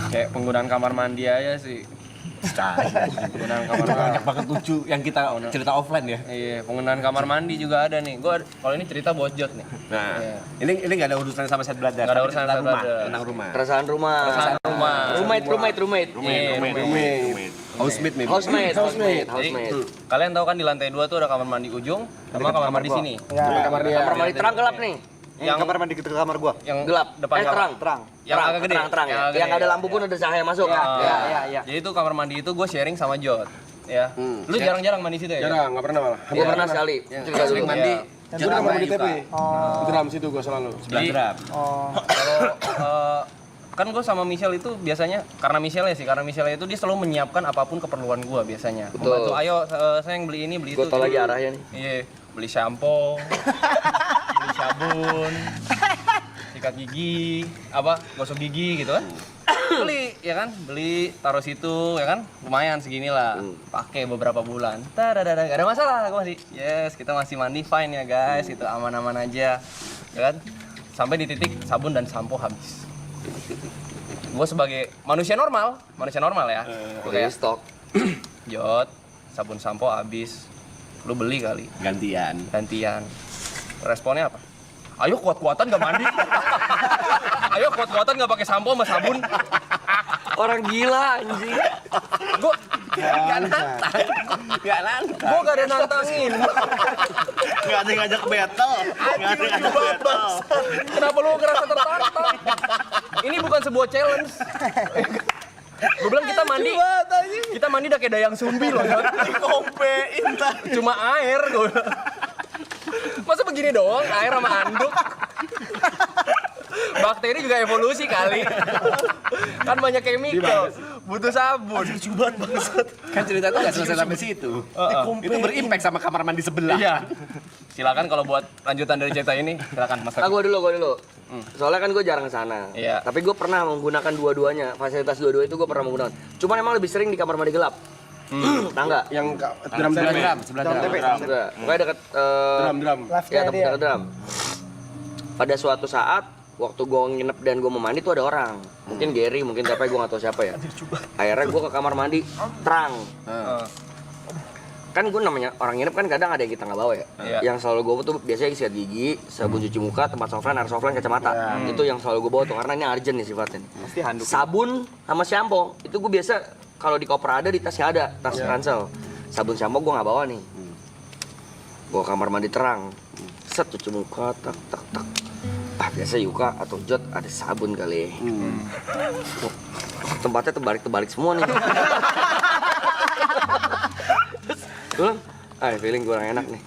Kayak penggunaan kamar mandi aja sih. Penggunaan kamar mandi. Banyak banget lucu yang kita cerita offline ya. Iya, penggunaan kamar mandi juga ada nih. Gua kalau ini cerita bojot nih. Nah, Iya. ini nggak ada urusan sama set brother. Nggak ada tapi urusan tentang sama rumah, brother. tentang rumah. Perasaan rumah. Perasaan rumah. Roommate. Housemate maybe. Housemate. Jadi, kalian tahu kan di lantai 2 tuh ada kamar mandi ujung sama kamar mandi sini. Ya, Kamar mandi terang gelap nih. Yang kamar mandi ke kamar gua. yang Gelap. depan kamar. Terang. Yang agak gede. Terang ya. agak Yang gede. ada lampu pun ada cahaya masuk. Ya. Jadi itu kamar mandi itu gue sharing sama Jod. Ya. Lu jarang-jarang mandi situ ya? Jarang, nggak pernah malah. Gua pernah sekali. Cerita Sering dulu. mandi. Itu kamar mandi TP. Drum situ gua selalu. Jadi, kalau kan gue sama Michelle itu biasanya karena Michelle itu dia selalu menyiapkan apapun keperluan gue biasanya. Betul. Membantu, ayo saya yang beli ini beli Gua itu. tau lagi gitu. arahnya nih. Iya, beli shampoo, beli sabun, sikat gigi, gosok gigi gitu kan. Beli ya kan, beli taruh situ ya kan, lumayan seginilah. Pakai beberapa bulan. Gak ada masalah, gue masih yes, kita masih mandi fine ya guys, itu aman-aman aja. Ya kan? Sampai di titik sabun dan sampo habis. Gue sebagai manusia normal ya. Gue Kayak kayak stok. Jod, sabun sampo habis. Lu beli kali, Gantian. responnya apa? Ayo kuat-kuatan gak mandi. Ayo kuat-kuatan gak pakai sampo sama sabun. Orang gila anjing. Gue gak nantang. Gue gak ada nantangin. Enggak ada yang ngajak battle. Enggak ada yang ngajak battle. Kenapa lu ngerasa tertantang? Ini bukan sebuah challenge. Gue bilang kita mandi udah kayak dayang sumbi loh. Kompein tadi. Cuma air gue. Masa begini doang, air sama anduk? Bakteri juga evolusi kali. Kan banyak chemical, butuh sabun. Coba bangsat. Kan cerita itu nggak selesai sampai situ. Itu berimpact sama kamar mandi sebelah. Iya. Silakan kalau buat lanjutan dari cerita ini, silakan Mas. Gua dulu. Soalnya kan gue jarang ke sana. Iya. Tapi gue pernah menggunakan dua-duanya. Fasilitas dua-dua itu gue pernah menggunakan. Cuman emang lebih sering di kamar mandi gelap. Tangga. Yang drum sebelah drum. Enggak. Pokoknya dekat Drum. ya dekat drum. Pada suatu saat waktu gue nginep dan gue mau mandi tuh ada orang. Mungkin Gary, mungkin siapa, gue gak tahu siapa ya. Akhirnya gue ke kamar mandi terang. Kan gue namanya orang nginep kan kadang ada yang kita nggak bawa ya. Iya. Yang selalu gue bawa tuh biasanya sikat gigi, sabun cuci muka, tempat softline, air softline, kacamata. Itu yang selalu gue bawa tuh karena ini urgent nih sifatnya. Pasti handuk. Sabun sama shampoo itu gue biasa kalau di koper ada, di tasnya ada, tas ransel. Sabun shampoo gue nggak bawa nih. Gue kamar mandi terang, set cuci muka, tak. Biasa Yuka atau Jod ada sabun kali. Tempatnya terbalik semua nih. Gue feeling gue orang enak nih.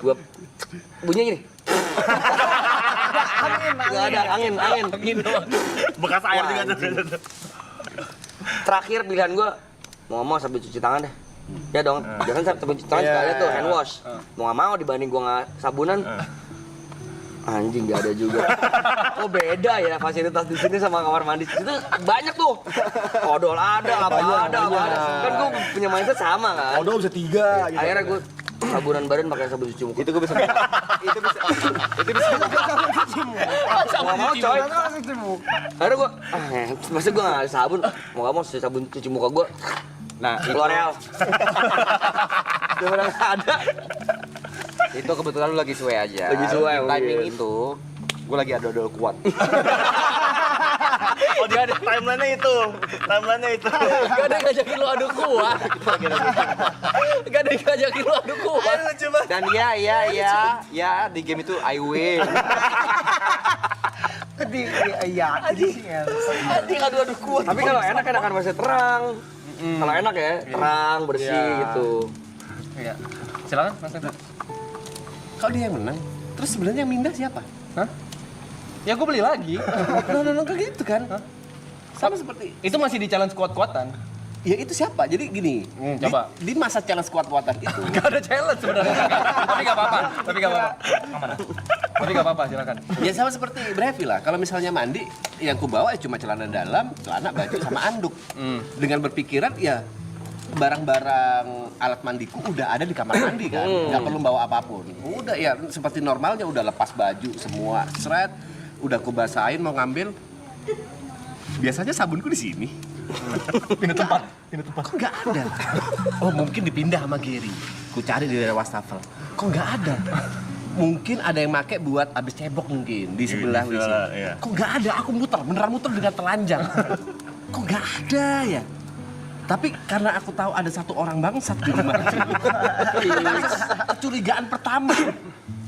Gue bunyinya gini. Gak ada angin. Bekas air juga ada. Terakhir pilihan gue mau ngomong sambil cuci tangan deh. Ya dong, jangan sambil cuci tangan sekali tuh hand wash. Mau nggak mau dibanding gue nggak sabunan. Anjing gak ada juga. Oh beda ya fasilitas di sini sama kamar mandi. Itu banyak tuh. Odol ada, apa ada. Kan gue punya mindset sama kan. Odol bisa 3 gitu. Akhirnya gue sabunan badan pakai sabun cuci muka. Itu gue bisa. Itu bisa Nggak mau coy. Akhirnya gue, masa gue nggak ada sabun. Mau nggak mau sabun cuci muka gue. Nah, L'Oreal. Sebenarnya nggak ada. itu kebetulan lu lagi suwe aja. Lagi suwe, Di timing iya. itu gue lagi ada odol kuat. Oh dia ada Timeline-nya itu. gak ada yang ngajakin lu adu kuat. Gak ada yang ngajakin lu adu kuat. Dan ya di game itu I win. Anjing adu kuat. Tapi kalau enak enakan masih terang. Kalau enak ya, terang, bersih gitu. Iya. Silakan Mas. Kalau dia yang menang, terus sebenarnya yang mindah siapa? Hah? Ya gue beli lagi. No, kayak gitu kan? Sama seperti Itu masih di challenge kuat-kuatan. ya itu siapa? Jadi gini, coba. di masa challenge kuat-kuatan itu Gak ada challenge sebenarnya. Tapi gak apa-apa. Tapi gak apa-apa, silakan. ya sama seperti Brevi lah. Kalau misalnya mandi, yang ku bawa cuma celana dalam, celana, baju sama anduk. Dengan berpikiran ya barang-barang alat mandiku udah ada di kamar mandi kan, nggak perlu bawa apapun. Udah ya seperti normalnya, udah lepas baju semua, seret, udah ku basahin mau ngambil. biasanya sabunku di sini. Pindah tempat. Kok nggak ada? Oh mungkin dipindah sama Gary. Ku cari di daerah wastafel. Kok nggak ada? Mungkin ada yang make buat abis cebok mungkin di sebelah di WC. sebelah, iya. Kok nggak ada? Aku beneran muter dengan telanjang. Kok nggak ada ya? Tapi karena aku tahu ada satu orang bangsat di rumah itu. Kecurigaan pertama.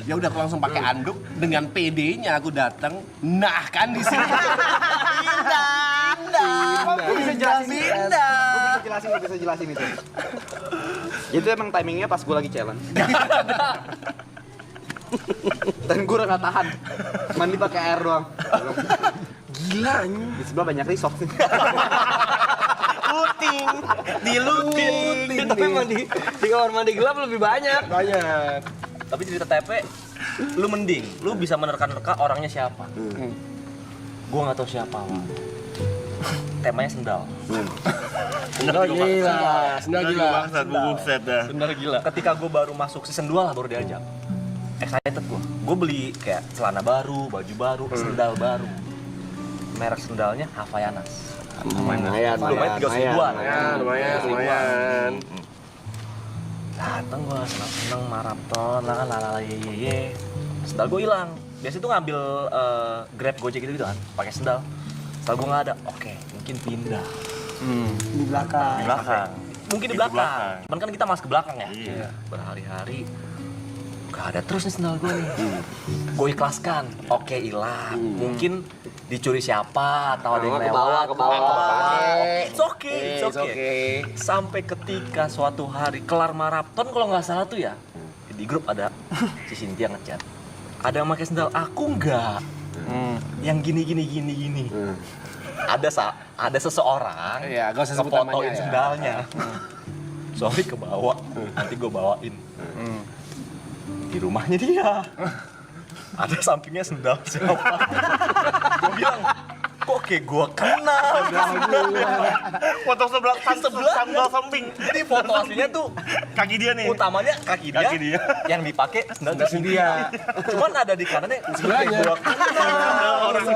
Ya udah aku langsung pakai anduk dengan PD-nya aku datang. Nah kan di sini. Gue bisa jelasin itu. Itu emang timingnya pas gue lagi challenge. Dan gue udah gak tahan. Mandi pakai air doang. Gila ini. Di sebelah banyak risok sih. Diluting. Tapi emang di kamar mandi gelap lebih banyak. Banyak. Tapi cerita TP, lu mending, lu bisa menerka-nerka orangnya siapa. Gua nggak tahu siapa. Temanya sendal. Sendal gila. Bangsat, buset dah. Bener gila. Ketika gue baru masuk season 2 lah baru diajak. Excited gue. Gue beli kayak celana baru, baju baru, sendal baru. Merek sendalnya Havaianas. Lumayan. 3.000-an. Lumayan. Dateng gue seneng maraton lah lalala ye. Sendal gue hilang. Biasanya tuh ngambil Grab Gojek gitu kan, pakai sendal. Sendal gue nggak ada. Oke, mungkin pindah. Di belakang. Di belakang. Mungkin di belakang. belakang. Cuman kan kita masuk ke belakang ya. Iya. Berhari-hari gak ada terus nih sendal gue nih. Gue ikhlaskan. Oke, hilang. Mungkin dicuri siapa atau ada yang lewat. Ke bawah. It's okay. Sampai ketika suatu hari kelar maraton kalau nggak salah tuh ya di grup ada si Cynthia ngechat. Ada yang pakai sendal, aku nggak. Yang gini. Ada seseorang Iya, gak usah sebut namanya ngefotoin ya. sendalnya. Sorry kebawa, nanti gue bawain. Di rumahnya dia. Ada sampingnya sendal siapa? Gue bilang, kok kayak gue kenal. Foto sebelah sandal samping. Jadi foto aslinya tuh Kaki dia nih. utamanya kaki dia. Yang dipakai sendal Cynthia. Cuman ada di kanannya sebelahnya. Gue kenal Orang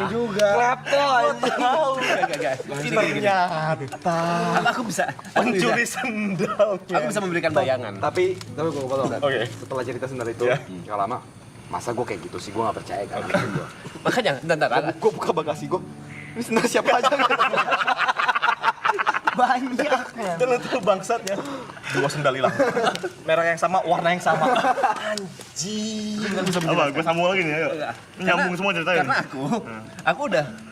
juga. tahu. Ternyata. Aku bisa. Pencuri sendal. Aku bisa memberikan bayangan. Tapi gue potong. Oke. Setelah cerita sendal itu, gak lama. Masa gue kayak gitu sih, gue gak percaya kan. Makanya, bentar. Gue buka bagasi gue. Ini sendal siapa aja? Banyak. Dan itu bangsatnya. 2 sendal hilang. Merek yang sama, warna yang sama. Anjing. Apa? Gue sambung lagi nih, ayo. Nyambung semua ceritanya. Karena aku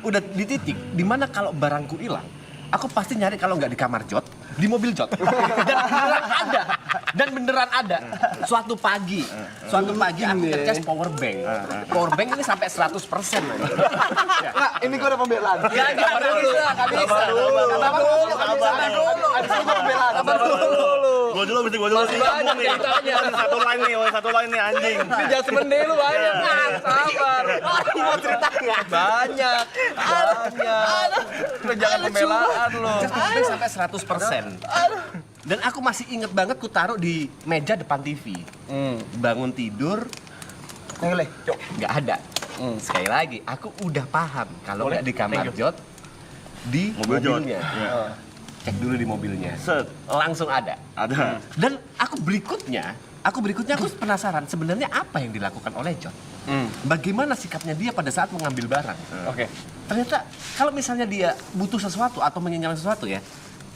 udah di titik dimana kalau barangku hilang, aku pasti nyari kalau nggak di kamar Jot, di mobil Jot. Dan beneran ada. Suatu pagi aku ngecas power bank. Power bank ini sampai 100%. Nah, ini gue ada pembelaan. Gak bisa. Sabar dulu. Gue dulu. Nyambung nih. Satu line nih anjing. Adjustment deh lu banyak. Sabar. Mau cerita nggak? Banyak. Lu jangan pembelaan lu. Sampai 100%. Dan aku masih inget banget ku taruh di meja depan TV. Bangun tidur, nggak ada. Sekali lagi, aku udah paham kalau nggak di kamar Jot, di Mobil Jot. mobilnya. Iya. Cek dulu di mobilnya. Set. Langsung ada. Ada. Dan aku berikutnya aku penasaran sebenarnya apa yang dilakukan oleh Jot. Bagaimana sikapnya dia pada saat mengambil barang. Oke. Ternyata kalau misalnya dia butuh sesuatu atau menginginkan sesuatu ya,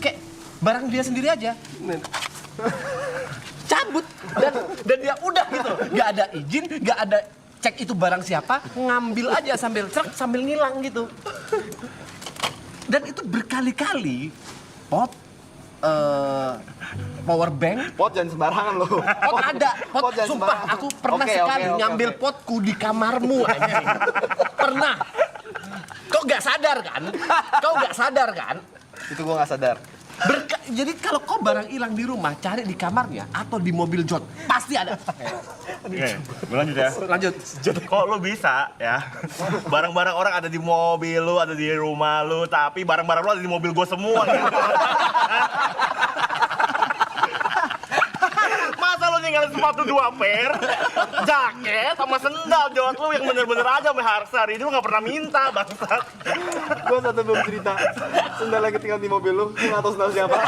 kayak barang dia sendiri aja. Cabut dan dia udah gitu. Nggak ada izin, nggak ada cek itu barang siapa, ngambil aja sambil ngilang gitu. Dan itu berkali-kali pot power bank. Pot jangan sembarangan lo. Pot ada, pot jangan sumpah sembarangan. aku pernah Oke, sekali oke. ngambil potku di kamarmu anjing. Pernah. Kau nggak sadar kan? Itu gue gak sadar. Jadi kalau kau barang hilang di rumah, cari di kamarnya atau di mobil Jot, pasti ada. Oke, lanjut ya. Lanjut. Kok lu bisa ya? Barang-barang orang ada di mobil lu, ada di rumah lu, tapi barang-barang lu ada di mobil gua semua. Masa lu nih tinggal sepatu 2 pair, jaket sama sendal Jod lu yang bener-bener aja sama Harsar. Ini lu nggak pernah minta bangsat. Gua satu belum cerita. Sendal lagi tinggal di mobil lu, gua nggak tahu sendal siapa.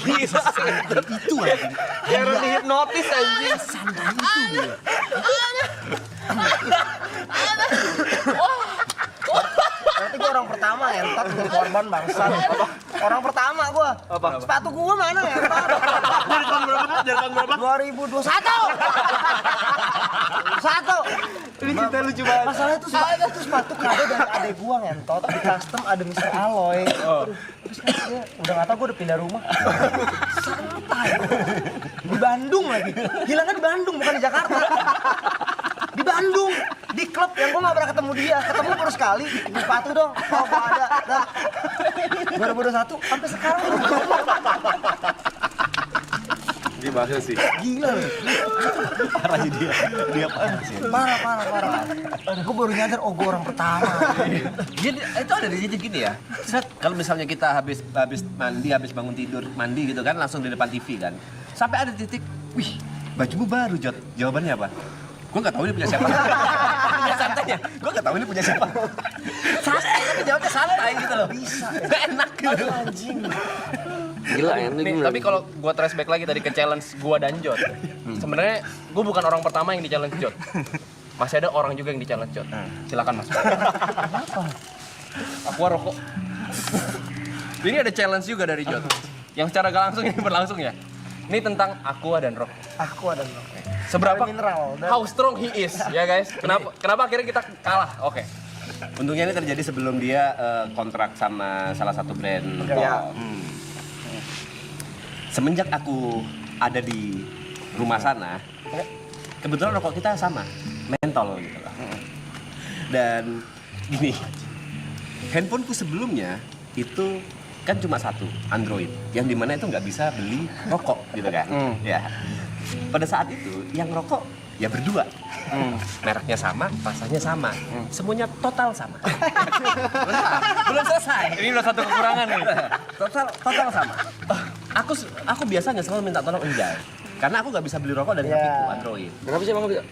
Itu aja. Kayak orang dihipnotis anjing. Sandal itu dia. Berarti gue orang pertama ngentot jadi korban bangsa. Orang pertama gue. Sepatu gue mana ngentot? Dari tahun berapa? 2021. Satu. Ini cerita lucu banget. Masalahnya tuh sepatu kado dari adek gue ngentot. Di custom ada Mr. Alloy. Terus kan dia udah nggak tahu gue udah pindah rumah. Santai. Di Bandung lagi. Hilangnya di Bandung bukan di Jakarta. Di Bandung, di klub yang gue gak pernah ketemu dia. Ketemu baru sekali, di sepatu dong. Oh, gak ada. Dah. 2021, sampai sekarang. Dia bahasa sih. Gila loh. Parahnya dia. Dia parah sih. Parah. Gue baru nyadar, oh gue orang pertama. Jadi itu ada di titik gini ya. Kalau misalnya kita habis mandi, habis bangun tidur, mandi gitu kan, langsung di depan TV kan. Sampai ada titik, wih, bajumu baru Jod. Jawabannya apa? Gue nggak tahu ini punya siapa. Punya santainya. Gue nggak tahu ini punya siapa. Santai, tapi jawabnya santai gitu loh. Bisa. Enak gitu. Anjing. Gila ya, Nih, tapi kalau gua flashback lagi tadi ke challenge gua dan Jod. Sebenarnya gua bukan orang pertama yang di challenge Jod. Masih ada orang juga yang di challenge Jod. Silakan Mas. Kenapa? Aku rokok. Ini ada challenge juga dari Jod. Yang secara gak langsung ini berlangsung ya. Ini tentang aqua dan rokok. Aku ada loh. Seberapa Mineral. how strong he is ya guys. Kenapa akhirnya kita kalah? Oke. Untungnya ini terjadi sebelum dia kontrak sama salah satu brand rokok. Ya. Semenjak aku ada di rumah sana, kebetulan rokok kita sama, mentol gitu loh. Dan gini, handphoneku sebelumnya itu kan cuma satu, Android, yang dimana itu nggak bisa beli rokok gitu kan. Ya. Pada saat itu yang rokok ya berdua. Mereknya sama, rasanya sama. Semuanya total sama. Belum selesai. Ini udah satu kekurangan nih. Total sama. Aku biasanya selalu minta tolong Enjay. Karena aku nggak bisa beli rokok dari Ya. HP-ku Android. Kenapa sih emang bisa?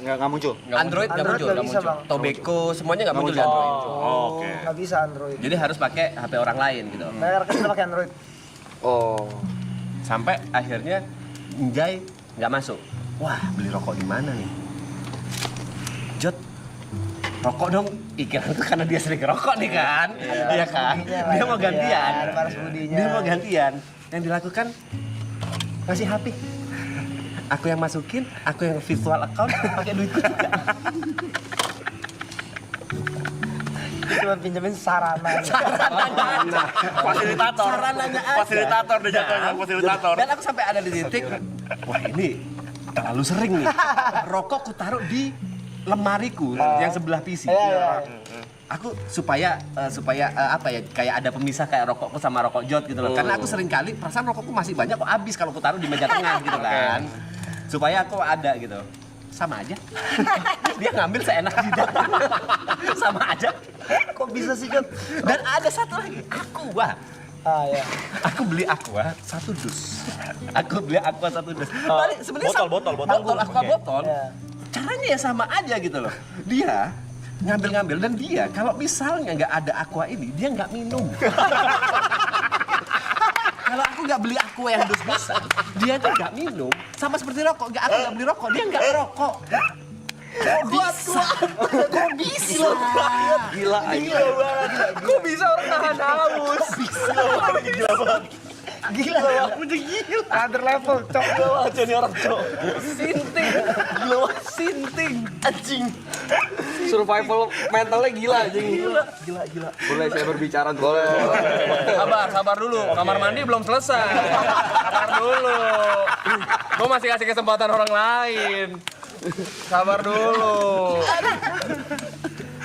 Nggak muncul. Android nggak muncul, nggak bisa, Bang. Tobacco semuanya nggak muncul di Android. Oke. Nggak bisa Android. Jadi harus pakai HP orang lain gitu. Bayar kecil pakai Android. Oh. Sampai akhirnya Enjay nggak masuk. Wah, beli rokok di mana nih? Jod, rokok dong. Pikiranku karena dia sering rokok nih kan. Iya kan? Dia mau gantian. Ada balas budinya. Dia mau gantian. Yang dilakukan ngasih HP. Aku yang masukin, aku yang virtual account, pakai duitku juga. Cuma pinjemin sarana. Fasilitator. Sarananya aja. Fasilitator deh jatuhnya, fasilitator. Dan aku sampai ada di titik, wah ini terlalu sering nih. Rokok ku taruh di lemariku yang sebelah PC. Iya. Aku supaya apa ya, kayak ada pemisah kayak rokokku sama rokok Jod gitu loh. Karena aku sering kali perasaan rokokku masih banyak kok habis kalau aku taruh di meja tengah gitu kan. Supaya aku ada gitu. Sama aja. Dia ngambil seenak jidat. Sama aja. Kok bisa sih, Jod? Dan ada satu lagi, Aqua. Ah ya. Aku beli Aqua 1 dus. Aku beli Aqua 1 dus. Sebenarnya Botol. Aqua botol. Ya. Caranya ya sama aja gitu loh. Dia ngambil dan dia kalau misalnya nggak ada Aqua ini, dia nggak minum. Kalau aku nggak beli Aqua yang dus-dusan, dia tuh nggak minum. Sama seperti rokok, aku nggak beli rokok, dia nggak rokok. Kok bisa? Gila aja. Kok bisa orang nahan haus? Gila. Udah gila. Other level, cok. Aja nih orang cok. Sinting. Sinting. Anjing. Survival mentalnya gila anjing. Gila. Boleh saya berbicara? Boleh. Sabar dulu. Kamar mandi belum selesai. Sabar dulu. Gue masih kasih kesempatan orang lain. Sabar dulu.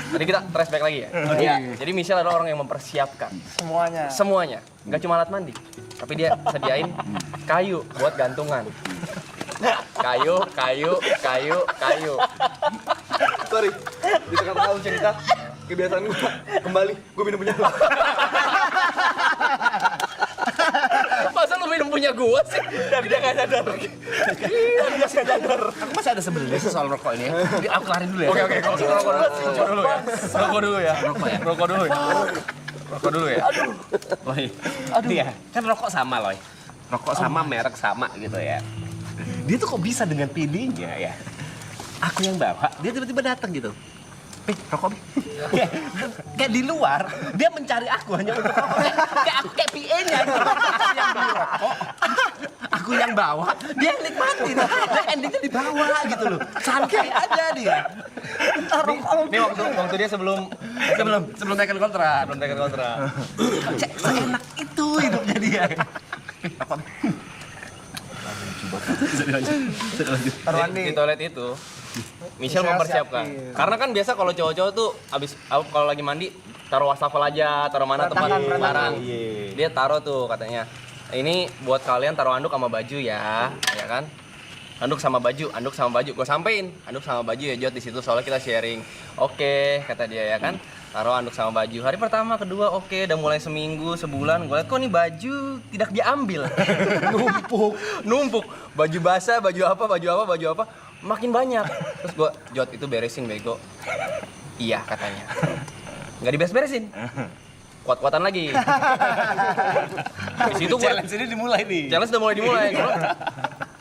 Tadi kita flashback lagi ya? Iya. Jadi Michelle adalah orang yang mempersiapkan semuanya. Nggak cuma alat mandi, tapi dia sediain kayu buat gantungan. Kayu. Sorry, di tengah-tengah lu cerita, kebiasaan gua kembali, gua minum punya lu. gua sih. Dan dia nggak sadar. Aku masih ada sebenarnya soal rokok ini ya. Jadi aku kelarin dulu ya. Oke, rokok dulu ya. Rokok dulu ya. Rokok dulu ya. Rokok dulu ya. Aduh. Iya, kan rokok sama loh. Rokok sama, merek sama gitu ya. Dia tuh kok bisa dengan pilihnya ya. Aku yang bawa, dia tiba-tiba datang gitu. Rokok, kayak di luar, dia mencari aku hanya untuk rokok. Kayak PA-nya gitu. Aku yang beli rokok, aku yang bawa, dia yang nikmatin. Dan endingnya dibawa gitu loh. Santai aja dia. Ini waktu dia sebelum Tekan kontrak. Seenak itu hidupnya dia. di toilet itu Michelle mempersiapkan. Karena kan biasa kalau cowok-cowok tuh abis kalau lagi mandi taruh wastafel aja, taruh mana tempat barang. Dia taruh tuh katanya. Ini buat kalian taruh anduk sama baju ya kan? Anduk sama baju. Gue sampein, anduk sama baju ya Jod di situ soalnya kita sharing. Oke, kata dia ya kan. Taruh anduk sama baju. Hari pertama, kedua oke, udah mulai seminggu, sebulan. Gue liat kok nih baju tidak diambil. Numpuk. Baju basah, baju apa. Makin banyak. Terus gue, Jod itu beresin bego. Iya katanya. Nggak diberes-beresin. Kuat-kuatan lagi. Di situ gue Challenge ini dimulai nih. challenge udah mulai dimulai.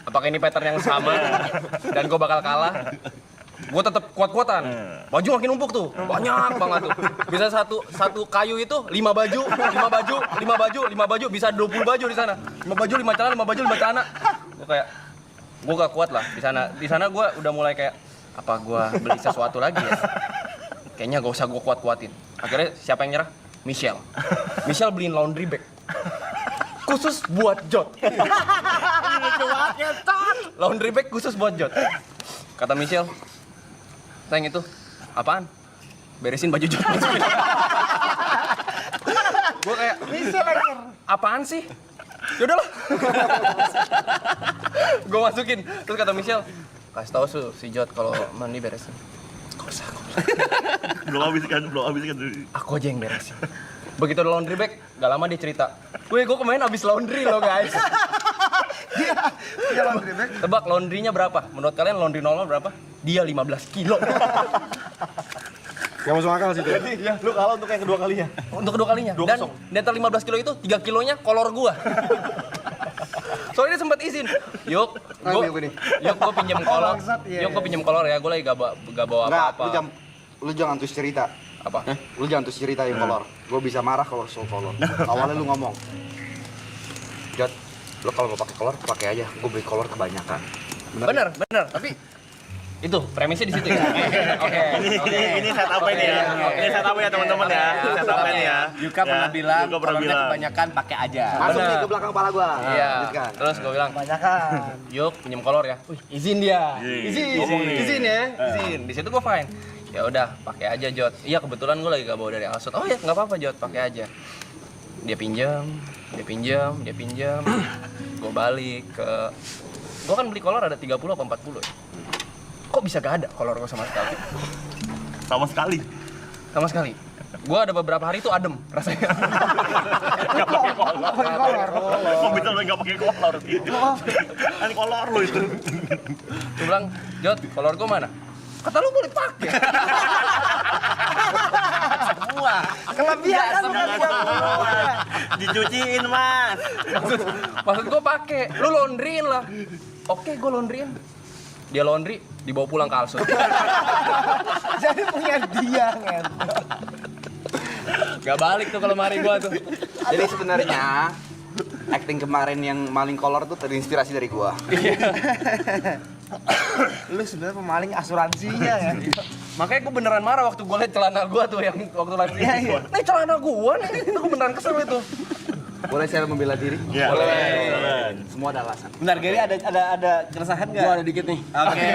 Apakah ini pattern yang sama dan gue bakal kalah? Gue tetap kuat-kuatan. Baju makin numpuk tuh, banyak banget tuh. Bisa satu kayu itu 5 baju, bisa 20 baju di sana. 5 baju, 5 celana. Gue gak kuat lah di sana. Di sana gue udah mulai kayak apa gue beli sesuatu lagi ya? Kayaknya gak usah gue kuat-kuatin. Akhirnya siapa yang nyerah? Michelle beliin laundry bag khusus buat Jod. Laundry bag khusus buat Jod. Kata Michelle, sayang itu apaan? Beresin baju Jod. Gue kayak, apaan sih? Yaudahlah. Gue masukin. Terus kata Michelle, kasih tau si Jod kalau mandi beresin. Gak usah. Belum habis kan Aku aja yang beresin. Begitu ada laundry bag, gak lama dia cerita. Gue kemarin abis laundry loh guys. Dia laundry bag. Tebak laundrynya berapa? Menurut kalian laundry normal berapa? Dia 15 kilo. Gak masuk akal sih itu. Iya, lu kalah untuk yang kedua kalinya. Untuk kedua kalinya. Dan di antara 15 kilo itu 3 kilonya kolor gua. Soalnya dia sempat izin. Yuk, gua pinjam kolor. Yuk, gua pinjam kolor ya. Gua lagi gak bawa apa-apa. Lu jangan terus cerita. Apa? Lu jangan terus cerita yang kolor. Gue bisa marah kalau soal kolor. Awalnya lu ngomong, Jod, lu kalau mau pakai kolor pakai aja. Gue beli kolor kebanyakan. Bener. Tapi itu premisnya di situ ya. Oke. Ini setup ini ya. Ini setup ya teman-teman ya. Setup ini ya. Yuka pernah bilang, Yuka pernah kolornya bilang. kebanyakan pakai aja. Masuk Bener. nih ke belakang kepala gua. Iya. Lanjutkan. Terus gua bilang, Banyakan. yuk pinjam kolor ya. Izin dia. Ngomong nih. Izin ya. Izin. Di situ gua fine. Ya udah, pakai aja Jod. Iya kebetulan gua lagi gak bawa dari Alsut. Oh ya nggak apa-apa Jod, pakai aja. Dia pinjam. Gua balik ke. Gua kan beli kolor ada 30 apa 40 ya. Kok bisa gak ada kolor gua sama sekali? Sama sekali. Gua ada beberapa hari itu adem rasanya. Nggak pakai kolor. Kok bisa lu nggak pakai kolor gitu? Kan kolor lu itu. Gua bilang, Jod, kolor gua mana? Kata lu boleh pakai. Semua. Kelebihan kan Dicuciin mas. Maksud gua pakai. Lu laundryin lah. Oke, gua laundryin. Dia laundry, dibawa pulang ke Alsut. Jadi punya dia ngentot. Gak balik tuh kalau mari gua tuh. Jadi sebenarnya acting kemarin yang maling kolor tuh terinspirasi dari gua. Lu sebenarnya pemaling asuransinya ya. Makanya gua beneran marah waktu gua liat celana gua tuh yang waktu live streaming. Nih celana gua nih, itu gua beneran kesel itu. Boleh saya membela diri? Iya. Boleh. Semua ada alasan. Bentar, Gary ada keresahan nggak? Gua ada dikit nih. Oke,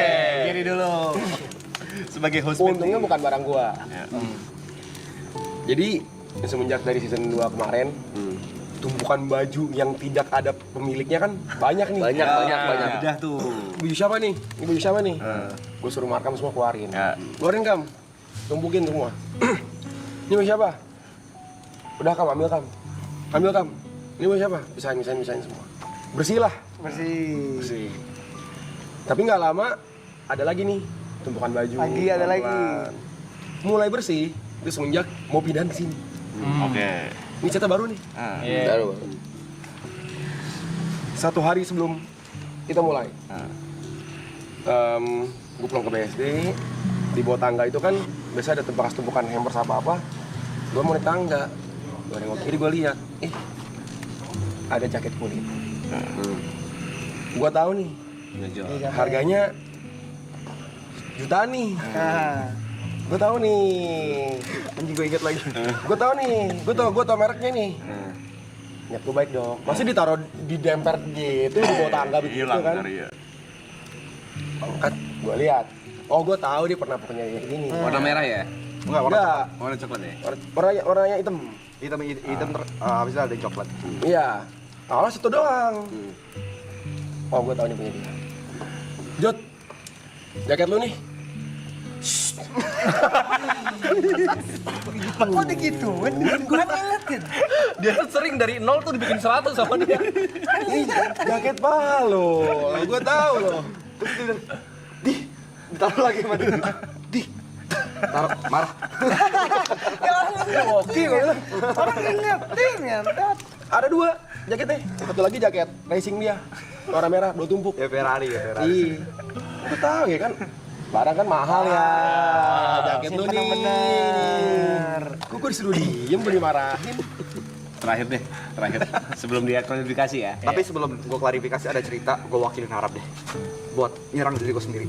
Gary dulu. Sebagai host Untungnya bukan barang gua. Jadi semenjak dari season 2 kemarin, tumpukan baju yang tidak ada pemiliknya kan banyak nih. Banyak. Udah tuh. Baju siapa nih? Ini baju siapa nih? Gue suruh Markam semua keluarin. Keluarin Kam, tumpukin semua. Ini baju siapa? Udah Kam, ambil Kam. Ambil Kam. Ini baju siapa? Pisahin semua. bersih lah. Bersih. Tapi nggak lama ada lagi nih tumpukan baju. Lagi ada lagi. pelan-pelan. Mulai bersih, terus semenjak mau pindahan ke sini. Oke. Ini cerita baru nih. Iya. Baru. 1 hari sebelum kita mulai. Gue pulang ke BSD, di bawah tangga itu kan biasa ada bekas tumpukan hampers apa-apa. Gue mau naik tangga, gue nengok kiri, gue lihat, ada jaket kulit. Gue tahu nih, harganya jutaan nih. Nah, Gue tahu nih, anjing gue inget lagi. gue tahu nih, gue tahu mereknya nih. Niat gue baik dong. Masih ditaruh di demper gitu di bawah tangga begitu Hilang kan? dari ya. Angkat, gue lihat. Oh, gue tahu dia pernah punya kayak gini. Warna merah ya? Enggak, warna Enggak, Warna coklat ya? warnanya hitam. hitam habis itu ada yang coklat. Iya. Awalnya situ doang. Oh, gue tahu nih punya dia. Jod, jaket lu nih. Kok digituin? Gue ngeliatin. Dia tuh sering dari 0 tuh dibikin 100 sama dia. Ini jaket Palo. Gue tahu loh. Ditaruh lagi sama dia. Di. Taruh, marah. Oke, gue bilang. Orang ingetin ya. Ada 2 jaketnya. Satu lagi jaket racing dia. Warna merah, 2 tumpuk. Ya Ferrari ya, Ferrari. Iya. Gue tahu ya kan. Barang kan mahal ya. Jaket lu simpen yang nih. bener. Gue disuruh diem, gue dimarahin. Terakhir deh, terakhir. Sebelum dia klarifikasi ya. Tapi sebelum gue klarifikasi ada cerita, gue wakilin Arab deh. Buat nyerang diri gue sendiri.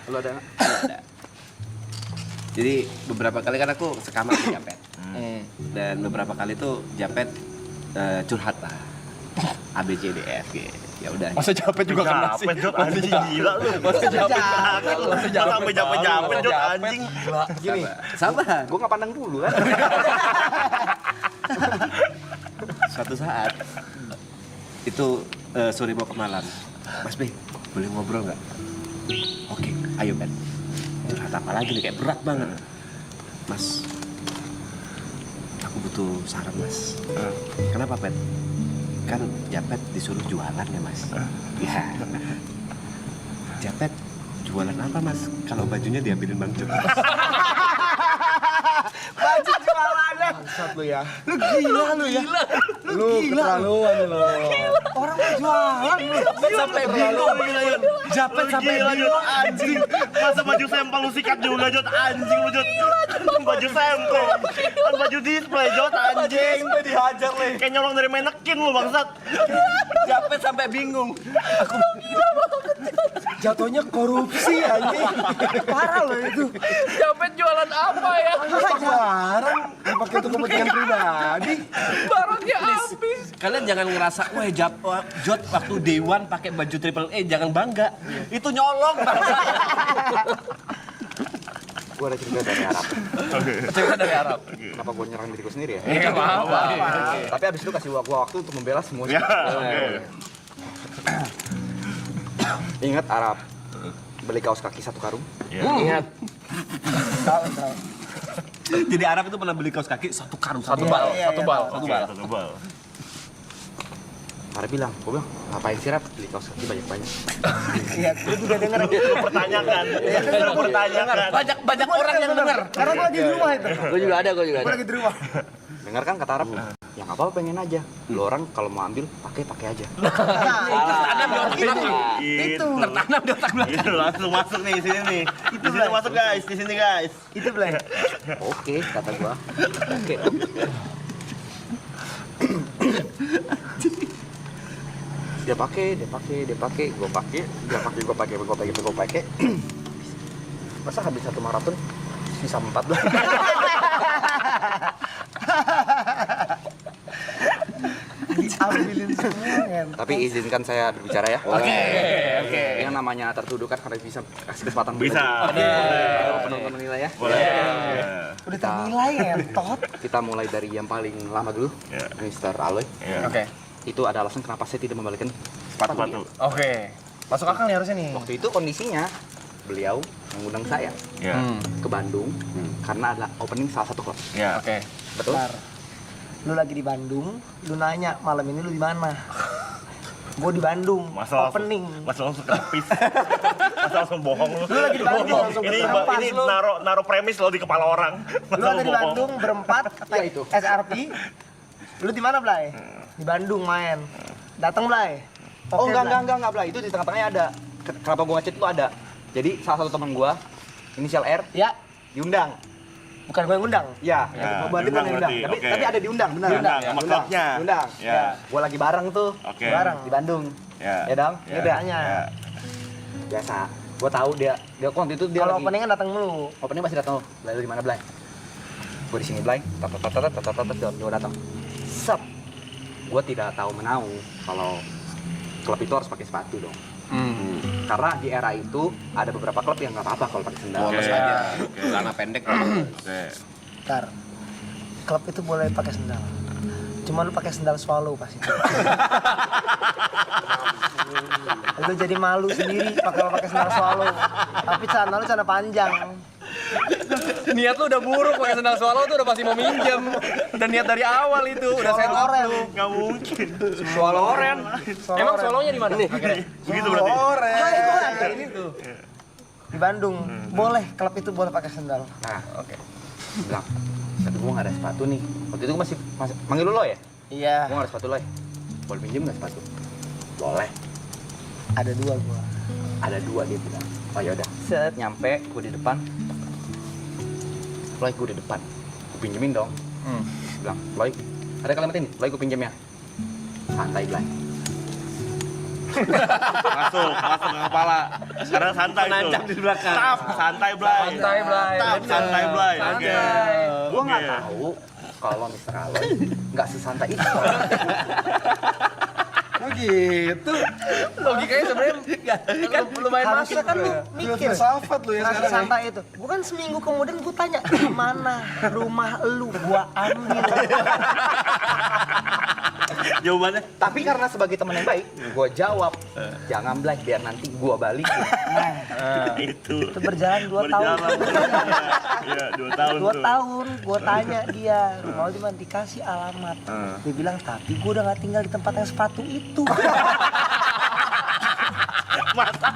Lu ada nggak? Ada. Jadi beberapa kali kan aku sekamar sama Japet. Dan beberapa kali tuh Japet curhat lah. A B C D E F G. Ya udah. Masa capek juga kena sih. Japet, Jod, anjing gila lu. Masa capek. Sampai japet-japet, Jod, anjing. Gini, Sabar. gue nggak pandang dulu kan. Suatu saat itu sore mau ke malam. Mas B, boleh ngobrol nggak? Oke, ayo Ben. Curhat apa lagi nih? Kayak berat banget. Mas, aku butuh saran Mas. Kenapa Pet? Kan Japet disuruh jualan ya Mas. Ya. Japet jualan apa Mas? Kalau bajunya diambilin Bang Jod. Baju jualannya. Bangsat lu ya. Lu gila lu ya. Lu keterlaluan lu. Orang mau jualan lu. Sampai bingung. Japet sampai Gila, Jod, bingung. anjing. Masa baju sampel lu sikat juga, Jod, anjing lu, Jod. Baju sampel. Kan baju display, Jod, anjing. Dihajar leh. Kayak nyolong dari manekin lu, bangsat. Japet sampai bingung. Jatuhnya korupsi anjing. Parah loh itu. Japet jualan apa ya? Barang dipakai untuk kepentingan pribadi. Barangnya habis. Kalian jangan ngerasa, wah Jod waktu day one pakai baju triple A, jangan bangga. Itu nyolong bangsa. Gue ada cerita dari Arab. Cerita dari Arab. Kenapa gue nyerang diri gue sendiri ya? Enggak apa-apa. Tapi abis itu kasih gua waktu untuk membela semua. Ya, oke. Ingat Arab beli kaos kaki 1 karung. Ingat. Jadi Arab itu pernah beli kaos kaki 1 karung. Satu bal. Oke, satu bal. Arab bilang, gue bilang, ngapain sih Rap beli kaos kaki banyak-banyak? Iya, gue juga denger. Lu pertanyakan. Lu pertanyakan. Banyak orang yang dengar. Karena gue lagi di rumah itu. Gue juga ada. Gue lagi di rumah. Dengar kan kata Arab? Ya nggak apa-apa, pengen aja. Lu orang kalau mau ambil, pakai aja. Itu. Tertanam di otak belakang. Itu langsung masuk nih sini nih. Di sini masuk guys, di sini guys. Itu belum. Oke, kata gua. Oke. Dia pakai, gua pakai. Masa habis 1 maraton sisa 14. Ambilin semua kan. Tapi izinkan saya berbicara ya. Oke. Yang namanya tertuduh kan harus bisa kasih kesempatan. Bisa. Kalau penonton menilai ya. Boleh. Udah ternilai ya, Tot. Kita mulai dari yang paling lama dulu, Ya. Mr. Aloy. Ya. Oke. Itu ada alasan kenapa saya tidak membalikan Sepatu. Oke. Masuk akal nih harusnya nih. Waktu itu kondisinya beliau mengundang saya Ya. ke Bandung karena ada opening salah satu klub. Ya. Oke. Betul? Lu lagi di Bandung, lu nanya malam ini lu di mana? Gue di Bandung, Masa opening. langsung kepis. Masa langsung bohong lu. Lu lagi di Bandung, langsung Ini berempat, ini lu. naro premis lo di kepala orang. Lu ada di Bandung berempat, kata itu SRP. Lu di mana, Blay? Di Bandung main. Datang, Blay. Oh Oke, enggak Blay, itu di tengah-tengahnya ada. Kenapa gua ngechat itu ada. Jadi salah satu teman gua, inisial R, Ya, diundang. bukan gue yang undang. Ya, Ya, berarti diundang bukan diundang. berarti, Tapi oke. tapi ada diundang, benar. Diundang, sama Diundang. klubnya. Diundang. Ya. Gua lagi bareng tuh. Oke. Bareng. Di Bandung. Ya. Ya dong, Ya. udah. Tanya. Ya. Biasa. Gua tahu dia waktu itu dia Kalau lagi opening kan datang mulu. opening masih datang. Blay lu di mana, Blay? Gua di sini, Blay. Dia datang. Sep. Gua tidak tahu menau kalau klub itu harus pakai sepatu dong. Karena di era itu ada beberapa klub yang nggak apa-apa kalau pakai sendal. Bolos aja. Celana pendek. Oke. Ntar, klub itu boleh pakai sendal. Cuma lu pakai sendal swallow pasti. Lu jadi malu sendiri pakai sendal swallow. Tapi celana lu celana panjang. Niat lu udah buruk pakai sendal swallow tuh udah pasti mau minjem. Dan niat dari awal itu udah set up Oren. lu. Nggak mungkin. Swallow oren. Emang swallownya di mana nih? Begitu berarti. Nah, itu ada ini tuh. Di Bandung, boleh klub itu boleh pakai sendal. Nah, oke. Bilang, tapi gua nggak ada sepatu nih. Waktu itu gua masih manggil lu lo ya? Iya, Gua nggak ada sepatu lo ya? Boleh pinjem nggak sepatu? Boleh. ada dua gua. Ada dua dia bilang. Oh ya udah. Set nyampe gua di depan. Loy, gua di depan. Gua pinjemin dong. Bilang, Loy, ada kalimat ini. Loy, gua pinjem ya. Santai, Blay. Masuk ke kepala. Sekarang santai tuh. Nancap di belakang. Tap, santai Blay. Santai, Blay. Tap, santai Blay. Oke. Gua nggak Oke. tahu kalau Mr. Aloy nggak sesantai itu. Oh gitu. Logikanya sebenarnya lumayan Harusnya kan lu mikir. Filsafat lu ya Nasi sekarang. santai itu. Bukan seminggu kemudian gua tanya, mana rumah lu? Gua ambil. Jawabannya Tapi karena sebagai teman yang baik, gua jawab, jangan Blay, biar nanti gua balik. itu. Itu berjalan 2 tahun. Iya, 2 tahun 2 tuh. tahun, gua tanya dia, mau di mana, dikasih alamat. Dia bilang, tapi gua udah gak tinggal di tempat yang sepatu itu. Masa